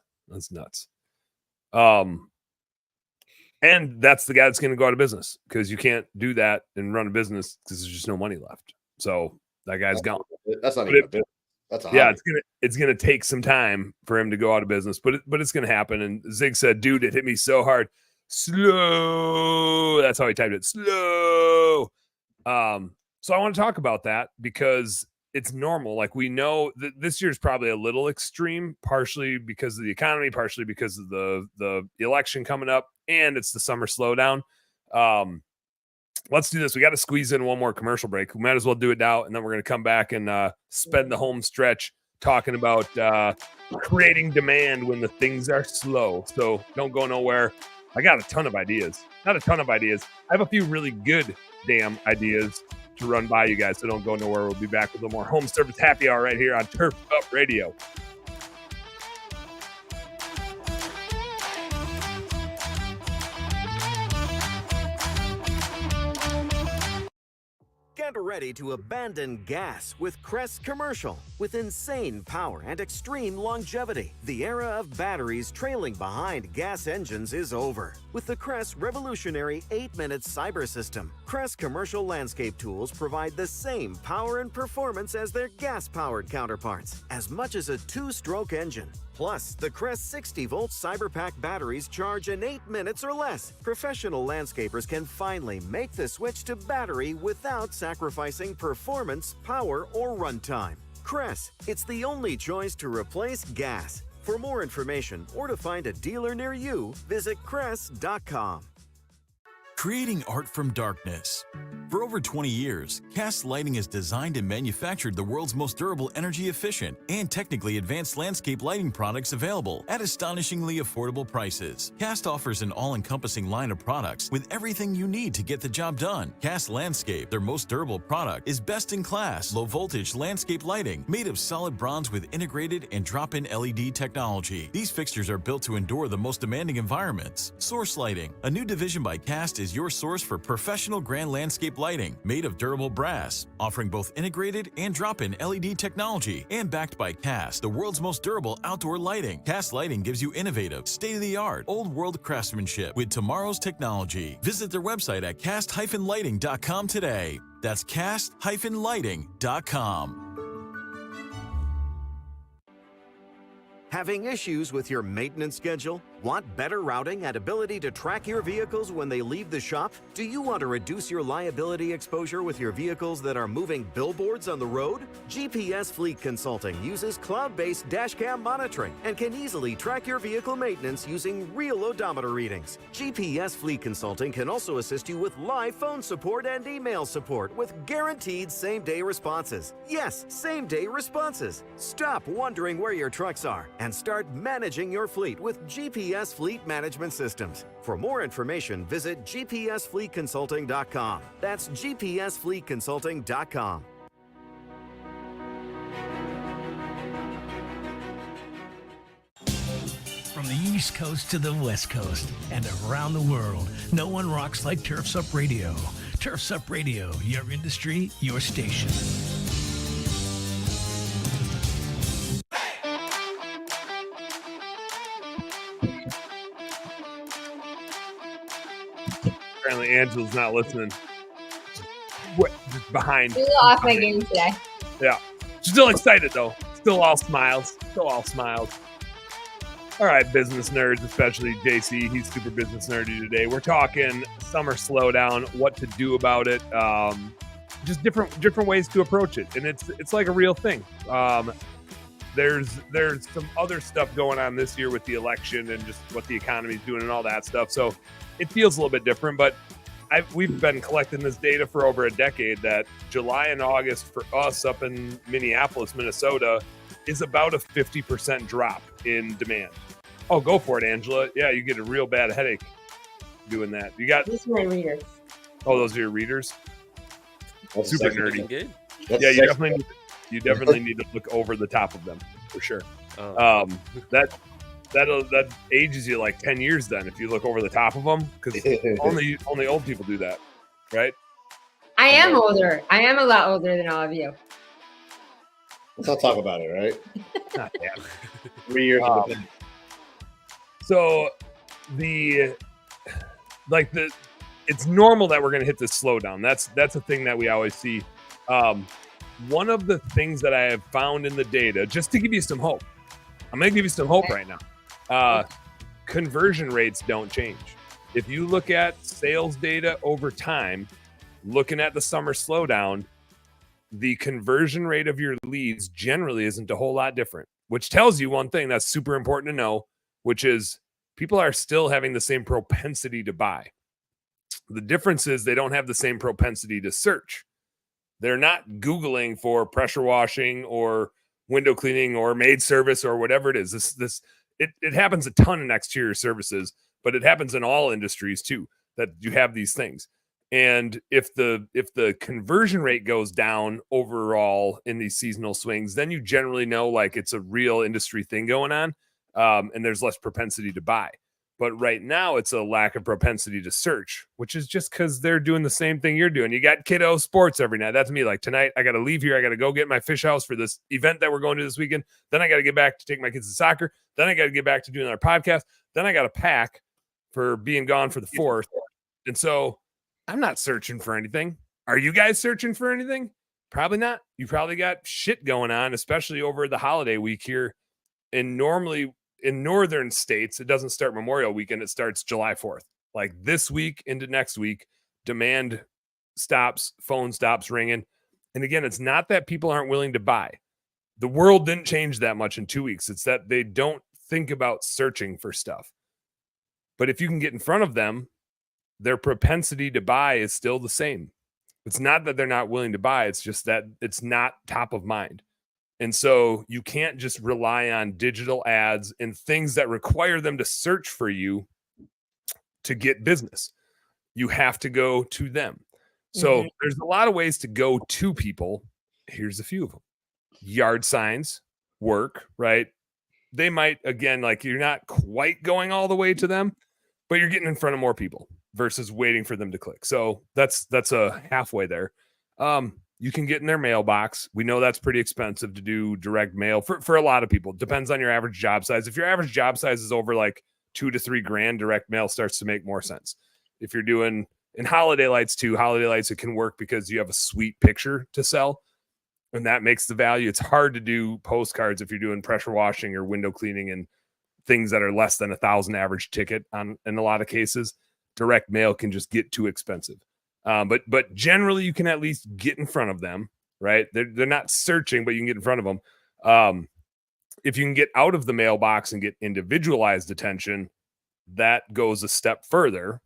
And that's the guy that's going to go out of business because you can't do that and run a business because there's just no money left. So that guy's gone. That's not even a business. That's it's gonna take some time for him to go out of business, but it's gonna happen. And Zig said, "Dude, it hit me so hard, slow." That's how he typed it, slow. So I want to talk about that because it's normal. Like we know that this year's probably a little extreme, partially because of the economy, partially because of the election coming up, and it's the summer slowdown. Let's do this. We got to squeeze in one more commercial break. We might as well do it now, and then we're going to come back and spend the home stretch talking about creating demand when the things are slow. So don't go nowhere. I got a ton of ideas. Not a ton of ideas. I have a few really good damn ideas to run by you guys, so don't go nowhere. We'll be back with a little more home service happy hour right here on Turf Up Radio. Get ready to abandon gas with Crest Commercial. With insane power and extreme longevity, the era of batteries trailing behind gas engines is over. With the Crest revolutionary 8-minute cyber system, Crest Commercial landscape tools provide the same power and performance as their gas-powered counterparts, as much as a 2-stroke engine. Plus, the Crest 60-volt CyberPack batteries charge in 8 minutes or less. Professional landscapers can finally make the switch to battery without sacrificing performance, power, or runtime. Crest, it's the only choice to replace gas. For more information or to find a dealer near you, visit Crest.com. Creating art from darkness. For over 20 years, Cast Lighting has designed and manufactured the world's most durable, energy-efficient, and technically advanced landscape lighting products available at astonishingly affordable prices. Cast offers an all-encompassing line of products with everything you need to get the job done. Cast Landscape, their most durable product, is best-in-class, low-voltage landscape lighting made of solid bronze with integrated and drop-in LED technology. These fixtures are built to endure the most demanding environments. Source Lighting, a new division by Cast, is your source for professional grand landscape lighting made of durable brass, offering both integrated and drop-in LED technology, and backed by Cast, the world's most durable outdoor lighting. Cast Lighting gives you innovative, state-of-the-art, old-world craftsmanship with tomorrow's technology. Visit their website at cast-lighting.com today. That's cast-lighting.com. Having issues with your maintenance schedule? Want better routing and ability to track your vehicles when they leave the shop? Do you want to reduce your liability exposure with your vehicles that are moving billboards on the road? GPS Fleet Consulting uses cloud-based dashcam monitoring and can easily track your vehicle maintenance using real odometer readings. GPS Fleet Consulting can also assist you with live phone support and email support with guaranteed same-day responses. Yes, same-day responses. Stop wondering where your trucks are and start managing your fleet with GPS Fleet Management Systems. For more information, visit gpsfleetconsulting.com. That's gpsfleetconsulting.com. From the East Coast to the West Coast and around the world, no one rocks like Turfs Up Radio. Turfs Up Radio, your industry, your station. Apparently, Angela's not listening. What? Just behind. Still off my game today. Yeah. Still excited, though. Still all smiles. Still all smiles. All right, business nerds, especially JC. He's super business nerdy today. We're talking summer slowdown, what to do about it, just different ways to approach it, and it's like a real thing. There's some other stuff going on this year with the election and just what the economy's doing and all that stuff. So it feels a little bit different, but we've been collecting this data for over a decade that July and August for us up in Minneapolis, Minnesota, is about a 50% drop in demand. Oh, go for it, Angela. Yeah, you get a real bad headache doing that. You got these are my readers. Oh, those are your readers? That's super nerdy. Good. Yeah, you definitely need to look over the top of them for sure. Oh. That ages you like 10 years then if you look over the top of them, because only old people do that, right? I am older. I am a lot older than all of you. Let's not talk about it, right? Not bad. 3 years of the So it's normal that we're going to hit this slowdown. That's a thing that we always see. One of the things that I have found in the data, just to give you some hope, I'm going to give you some hope right now. Conversion rates don't change. If you look at sales data over time, looking at the summer slowdown, the conversion rate of your leads generally isn't a whole lot different, which tells you one thing that's super important to know, which is people are still having the same propensity to buy. The difference is they don't have the same propensity to search. They're not Googling for pressure washing or window cleaning or maid service or whatever it is. It happens a ton in exterior services, but it happens in all industries too, that you have these things. And if the conversion rate goes down overall in these seasonal swings, then you generally know like it's a real industry thing going on, and there's less propensity to buy. But right now it's a lack of propensity to search, which is just because they're doing the same thing you're doing. You got kiddo sports every night. That's me. Like tonight, I got to leave here. I got to go get my fish house for this event that we're going to this weekend. Then I got to get back to take my kids to soccer. Then I got to get back to doing our podcast. Then I got to pack for being gone for the 4th. And so I'm not searching for anything. Are you guys searching for anything? Probably not. You probably got shit going on, especially over the holiday week here. And normally in northern states, it doesn't start Memorial Weekend. It starts July 4th. Like this week into next week, demand stops, phone stops ringing. And again, it's not that people aren't willing to buy. The world didn't change that much in 2 weeks. It's that they don't think about searching for stuff. But if you can get in front of them, their propensity to buy is still the same. It's not that they're not willing to buy. It's just that it's not top of mind. And so you can't just rely on digital ads and things that require them to search for you to get business. You have to go to them. So there's a lot of ways to go to people. Here's a few of them. Yard signs work, right? They might, again, like you're not quite going all the way to them, but you're getting in front of more people versus waiting for them to click. So that's a halfway there. You can get in their mailbox. We know that's pretty expensive to do direct mail for a lot of people. It depends on your average job size. If your average job size is over like $2 to $3 grand, direct mail starts to make more sense. If you're doing in holiday lights too, holiday lights, it can work because you have a sweet picture to sell. And that makes the value. It's hard to do postcards if you're doing pressure washing or window cleaning and things that are less than 1,000 average ticket on in a lot of cases. Direct mail can just get too expensive. But generally you can at least get in front of them, right? They're not searching, but you can get in front of them. If you can get out of the mailbox and get individualized attention, that goes a step further.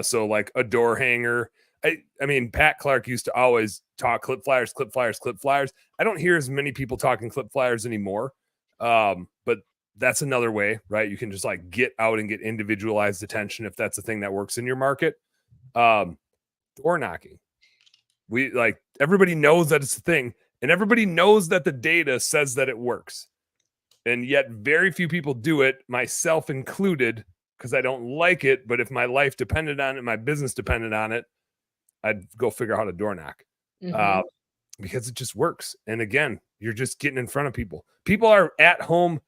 So like a door hanger. I mean, Pat Clark used to always talk clip flyers, clip flyers, clip flyers. I don't hear as many people talking clip flyers anymore. But that's another way, right? You can just like get out and get individualized attention if that's a thing that works in your market. Door knocking. We like everybody knows that it's a thing, and everybody knows that the data says that it works. And yet very few people do it, myself included, because I don't like it. But if my life depended on it, my business depended on it, I'd go figure out how to door knock because it just works. And again, you're just getting in front of people. People are at home.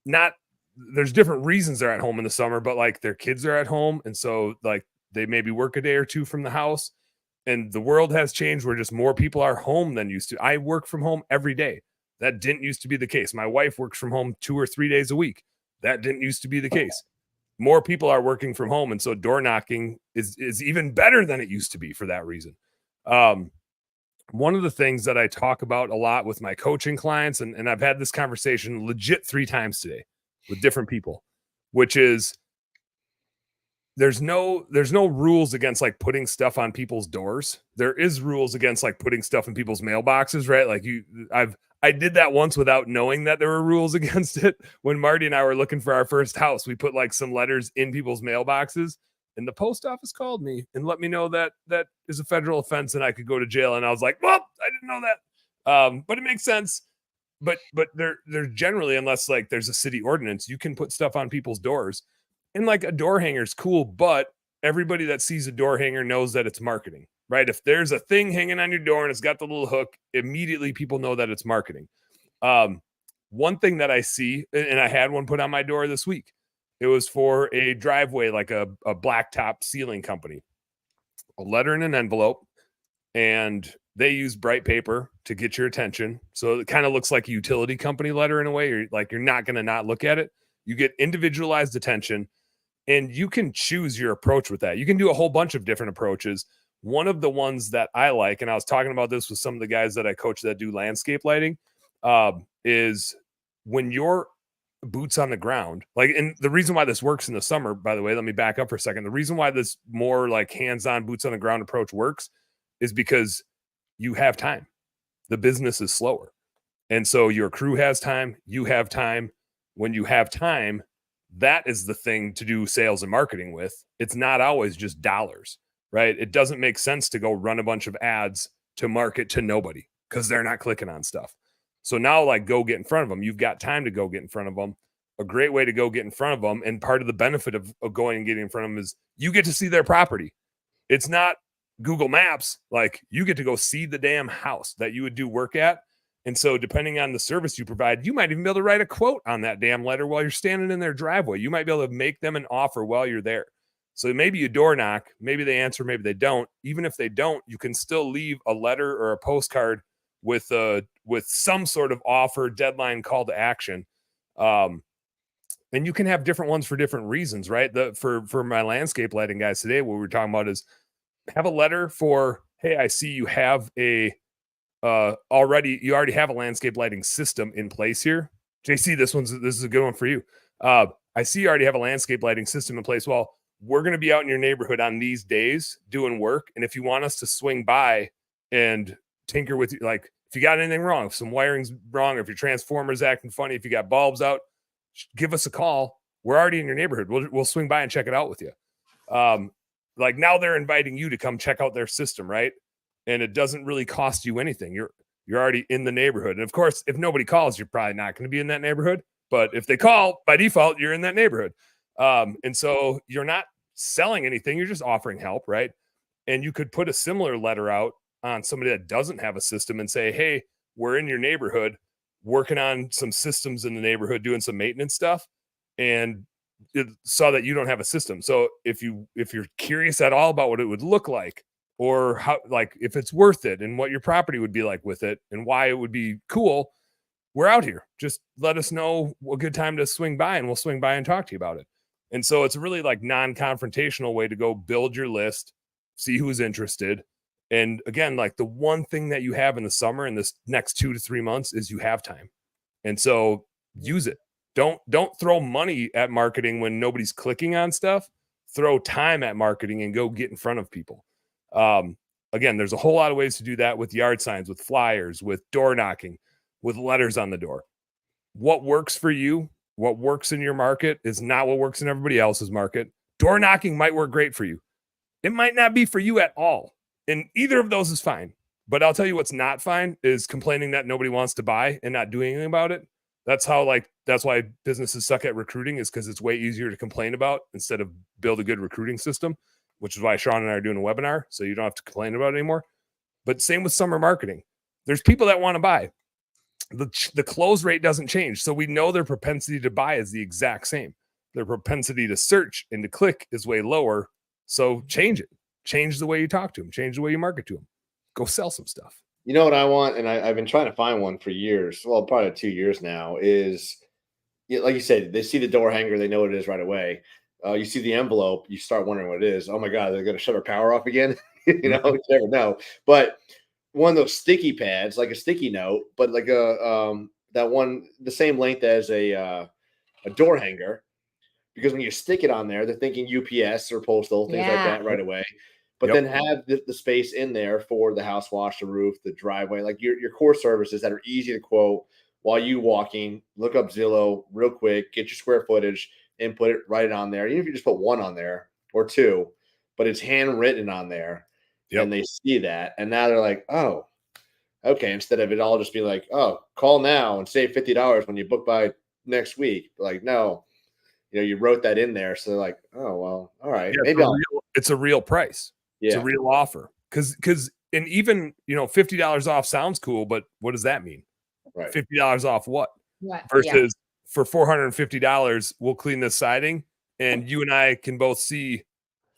There's different reasons they're at home in the summer, but like their kids are at home. And so like they maybe work a day or two from the house, and the world has changed where just more people are home than used to. I work from home every day. That didn't used to be the case. My wife works from home 2 or 3 days a week. That didn't used to be the case. More people are working from home. And so door knocking is even better than it used to be for that reason. One of the things that I talk about a lot with my coaching clients, and I've had this conversation legit 3 times today with different people, which is there's no rules against like putting stuff on people's doors. There is rules against like putting stuff in people's mailboxes, right? Like I did that once without knowing that there were rules against it. When Marty and I were looking for our first house, we put like some letters in people's mailboxes, and the post office called me and let me know that that is a federal offense and I could go to jail. And I was like, well, I didn't know that. But it makes sense. But they're generally, unless like there's a city ordinance, you can put stuff on people's doors. And like a door hanger is cool, but everybody that sees a door hanger knows that it's marketing, right? If there's a thing hanging on your door and it's got the little hook, immediately people know that it's marketing. One thing that I see, and I had one put on my door this week, it was for a driveway, like a blacktop ceiling company, a letter in an envelope, and they use bright paper to get your attention. So it kind of looks like a utility company letter in a way. You're not going to not look at it. You get individualized attention. And you can choose your approach with that. You can do a whole bunch of different approaches. One of the ones that I like, and I was talking about this with some of the guys that I coach that do landscape lighting, is when you're boots on the ground. Like, and the reason why this works in the summer, by the way, let me back up for a second. The reason why this more like hands-on boots on the ground approach works is because you have time. The business is slower. And so your crew has time. You have time. When you have time, that is the thing to do sales and marketing with. It's not always just dollars, right? It doesn't make sense to go run a bunch of ads to market to nobody because they're not clicking on stuff. So now like go get in front of them. You've got time to go get in front of them. A great way to go get in front of them. And part of the benefit of going and getting in front of them is you get to see their property. It's not Google Maps. Like you get to go see the damn house that you would do work at. And so depending on the service you provide, you might even be able to write a quote on that damn letter while you're standing in their driveway. You might be able to make them an offer while you're there. So maybe you door knock, maybe they answer, maybe they don't. Even if they don't, you can still leave a letter or a postcard with some sort of offer, deadline, call to action. And you can have different ones for different reasons, right? For my landscape lighting guys today, what we're talking about is have a letter for, hey, I see you have you already have a landscape lighting system in place here. JC, this is a good one for you. I see you already have a landscape lighting system in place. Well, we're going to be out in your neighborhood on these days doing work. And if you want us to swing by and tinker with you, like if you got anything wrong, if some wiring's wrong, or if your transformer's acting funny, if you got bulbs out, give us a call. We're already in your neighborhood. We'll swing by and check it out with you. Like now they're inviting you to come check out their system, right? And it doesn't really cost you anything. You're already in the neighborhood. And of course, if nobody calls, you're probably not going to be in that neighborhood. But if they call, by default, you're in that neighborhood. And so you're not selling anything. You're just offering help, right? And you could put a similar letter out on somebody that doesn't have a system and say, hey, we're in your neighborhood, working on some systems in the neighborhood, doing some maintenance stuff. And it saw that you don't have a system. So if you're curious at all about what it would look like, or how, like if it's worth it and what your property would be like with it and why it would be cool, we're out here. Just let us know a good time to swing by and we'll swing by and talk to you about it. And so it's a really like non-confrontational way to go build your list, see who's interested. And again, like the one thing that you have in the summer in this next 2 to 3 months is you have time. And so use it. Don't throw money at marketing when nobody's clicking on stuff. Throw time at marketing and go get in front of people. Again, there's a whole lot of ways to do that with yard signs, with flyers, with door knocking, with letters on the door. What works for you, what works in your market is not what works in everybody else's market. Door knocking might work great for you. It might not be for you at all. And either of those is fine. But I'll tell you what's not fine is complaining that nobody wants to buy and not doing anything about it. That's why businesses suck at recruiting, is because it's way easier to complain about instead of build a good recruiting system, which is why Sean and I are doing a webinar. So you don't have to complain about it anymore. But same with summer marketing. There's people that want to buy. The close rate doesn't change. So we know their propensity to buy is the exact same. Their propensity to search and to click is way lower. So change it. Change the way you talk to them. Change the way you market to them. Go sell some stuff. You know what I want, and I've been trying to find one for years. Well, probably 2 years now. Is like you said, they see the door hanger, they know what it is right away. You see the envelope, you start wondering what it is. Oh my God, they're going to shut our power off again. You never know. But one of those sticky pads, like a sticky note, but like that one, the same length as a door hanger, because when you stick it on there, they're thinking UPS or postal, things like that right away. But then have the space in there for the house wash, the roof, the driveway, like your core services that are easy to quote while you walking. Look up Zillow real quick, get your square footage, and put it right on there. Even if you just put one on there or two, but it's handwritten on there, and they see that, and now they're like, oh, okay. Instead of it all just being like, oh, call now and save $50 when you book by next week. Like, no, you wrote that in there, so they're like, oh well, all right, maybe it's a real price. It's a real offer. Because and even $50 off sounds cool, but what does that mean? Right. $50 off what? What? Versus for $450, we'll clean this siding, and you and I can both see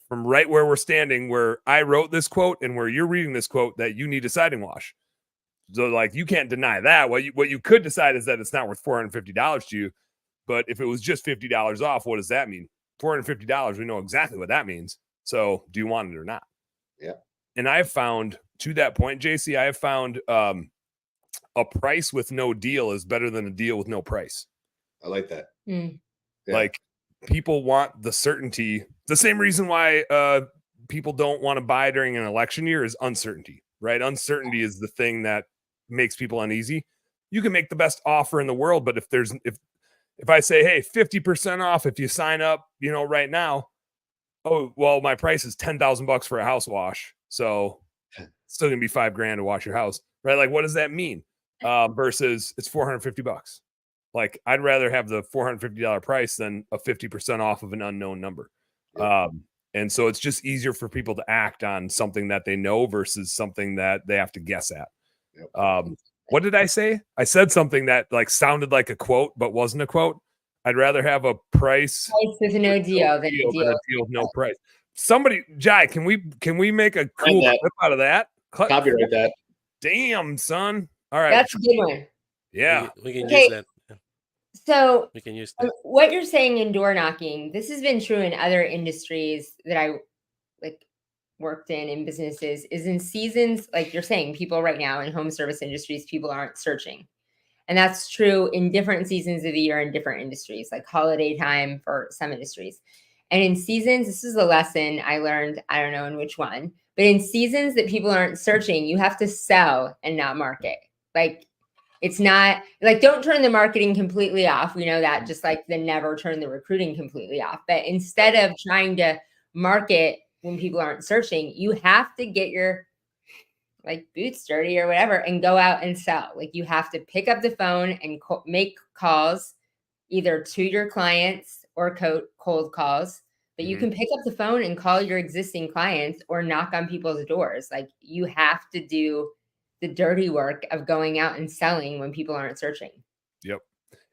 from right where we're standing, where I wrote this quote and where you're reading this quote, that you need a siding wash. So like you can't deny that. What you could decide is that it's not worth $450 to you. But if it was just $50 off, what does that mean? $450, we know exactly what that means. So do you want it or not? Yeah. And I have found, to that point, JC, I have found a price with no deal is better than a deal with no price. I like that. Mm. Yeah. Like people want the certainty. The same reason why people don't want to buy during an election year is uncertainty, right? Uncertainty is the thing that makes people uneasy. You can make the best offer in the world, but if I say, hey, 50% off if you sign up, right now, oh, well, my price is $10,000 for a house wash. So it's still going to be $5,000 to wash your house, right? Like, what does that mean? Versus it's $450. Like, I'd rather have the $450 price than a 50% off of an unknown number. And so it's just easier for people to act on something that they know versus something that they have to guess at. What did I say? I said something that like sounded like a quote, but wasn't a quote. I'd rather have a price with no deal than a deal with no price. Somebody, Jai, can we make a cool clip out of that? Copyright that. Damn, son. All right. That's a good one. Yeah. We can use that. So we can use that. What you're saying in door knocking, this has been true in other industries that I worked in businesses, is in seasons, like you're saying, people right now in home service industries, people aren't searching. And that's true in different seasons of the year in different industries, like holiday time for some industries. And in seasons, this is a lesson I learned, I don't know in which one, but in seasons that people aren't searching, you have to sell and not market. Like, it's not like, don't turn the marketing completely off. We know that, just like the never turn the recruiting completely off. But instead of trying to market when people aren't searching, you have to get your like boots dirty or whatever and go out and sell. Like, you have to pick up the phone and make calls either to your clients or cold calls. But you can pick up the phone and call your existing clients or knock on people's doors. Like, you have to do the dirty work of going out and selling when people aren't searching. Yep.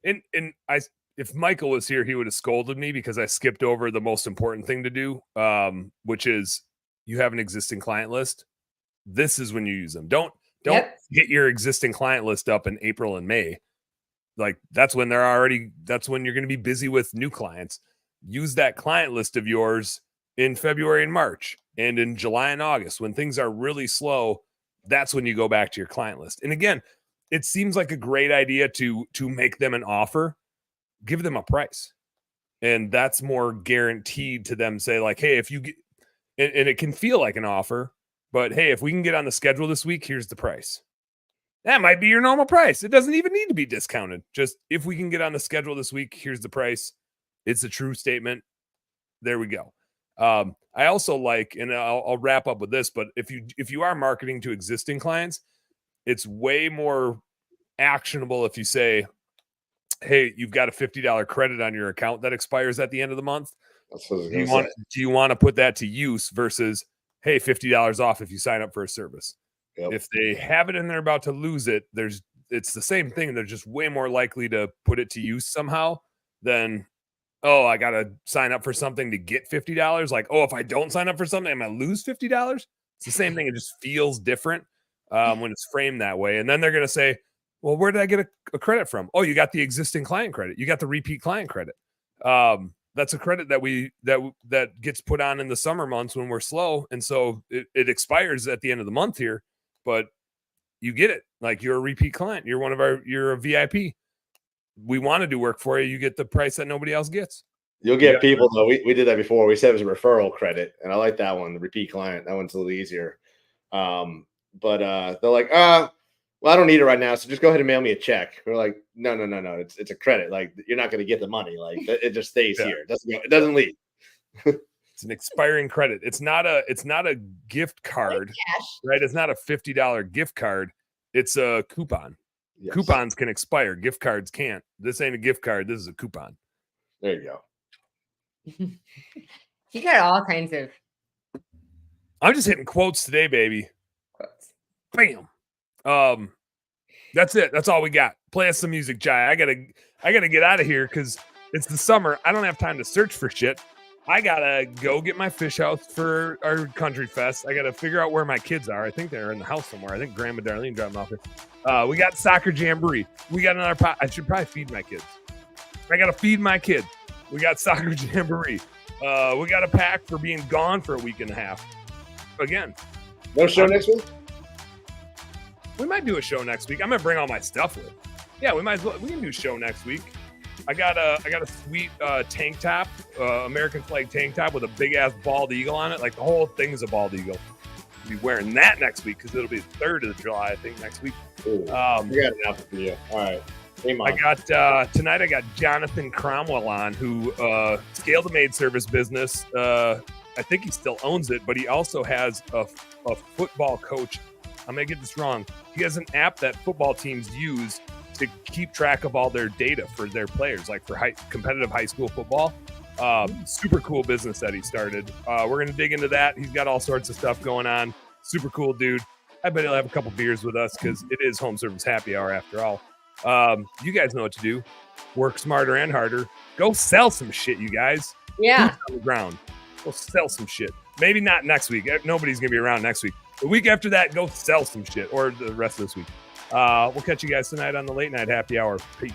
And if Michael was here, he would have scolded me because I skipped over the most important thing to do, which is you have an existing client list. This is when you use them. Don't get your existing client list up in April and May. Like, that's when that's when you're going to be busy with new clients. Use that client list of yours in February and March and in July and August when things are really slow. That's when you go back to your client list. And again, it seems like a great idea to make them an offer, give them a price. And that's more guaranteed to them. Say like, hey, if you get, and it can feel like an offer, but hey, if we can get on the schedule this week, here's the price. That might be your normal price. It doesn't even need to be discounted. Just if we can get on the schedule this week, here's the price. It's a true statement. There we go. I also like, and I'll wrap up with this, but if you are marketing to existing clients, it's way more actionable if you say, hey, you've got a $50 credit on your account that expires at the end of the month. Do you want to put that to use versus, hey, $50 off if you sign up for a service? Yep. If they have it and they're about to lose it, it's the same thing. They're just way more likely to put it to use somehow than, oh, I got to sign up for something to get $50. Like, oh, if I don't sign up for something, I'm going to lose $50. It's the same thing. It just feels different when it's framed that way. And then they're going to say, well, where did I get a credit from? Oh, you got the existing client credit. You got the repeat client credit. That's a credit that gets put on in the summer months when we're slow. And so it expires at the end of the month here, but you get it. Like, you're a repeat client. You're a VIP. We want to do work for you. You get the price that nobody else gets. You'll get people though. We did that before. We said it was a referral credit, and I like that one. The repeat client. That one's a little easier. But they're like, well, I don't need it right now, so just go ahead and mail me a check. We're like, no. It's a credit. Like, you're not going to get the money. Like, it just stays here. It doesn't leave. It's an expiring credit. It's not a gift card, right? It's not a $50 gift card. It's a coupon. Yes. Coupons can expire. Gift cards can't. This ain't a gift card. This is a coupon. There you go. You got all kinds of. I'm just hitting quotes today, baby. Bam. That's it. That's all we got. Play us some music, Jai. I gotta get out of here because it's the summer. I don't have time to search for shit. I gotta go get my fish house for our country fest. I gotta figure out where my kids are. I think they're in the house somewhere. I think Grandma Darlene dropped them off here. We got soccer jamboree. We got another pot. I should probably feed my kids. I gotta feed my kid. We got soccer jamboree. We got a pack for being gone for a week and a half. Again. No show next week? We might do a show next week. I'm gonna bring all my stuff with. Yeah, we can do a show next week. I got a sweet tank top, American flag tank top with a big ass bald eagle on it. Like, the whole thing is a bald eagle. I'll be wearing that next week because it'll be the 3rd of July, I think, next week. We got an outfit for you. All right. I got tonight. I got Jonathan Cromwell on, who scaled the maid service business. I think he still owns it, but he also has a football coach. I'm gonna get this wrong. He has an app that football teams use to keep track of all their data for their players, like for competitive high school football. Super cool business that he started. We're going to dig into that. He's got all sorts of stuff going on. Super cool dude. I bet he'll have a couple beers with us because it is home service happy hour after all. You guys know what to do. Work smarter and harder. Go sell some shit, you guys. Yeah. Boots on the ground. Go sell some shit. Maybe not next week. Nobody's going to be around next week. The week after that, go sell some shit, or the rest of this week. We'll catch you guys tonight on the late night happy hour. Peace.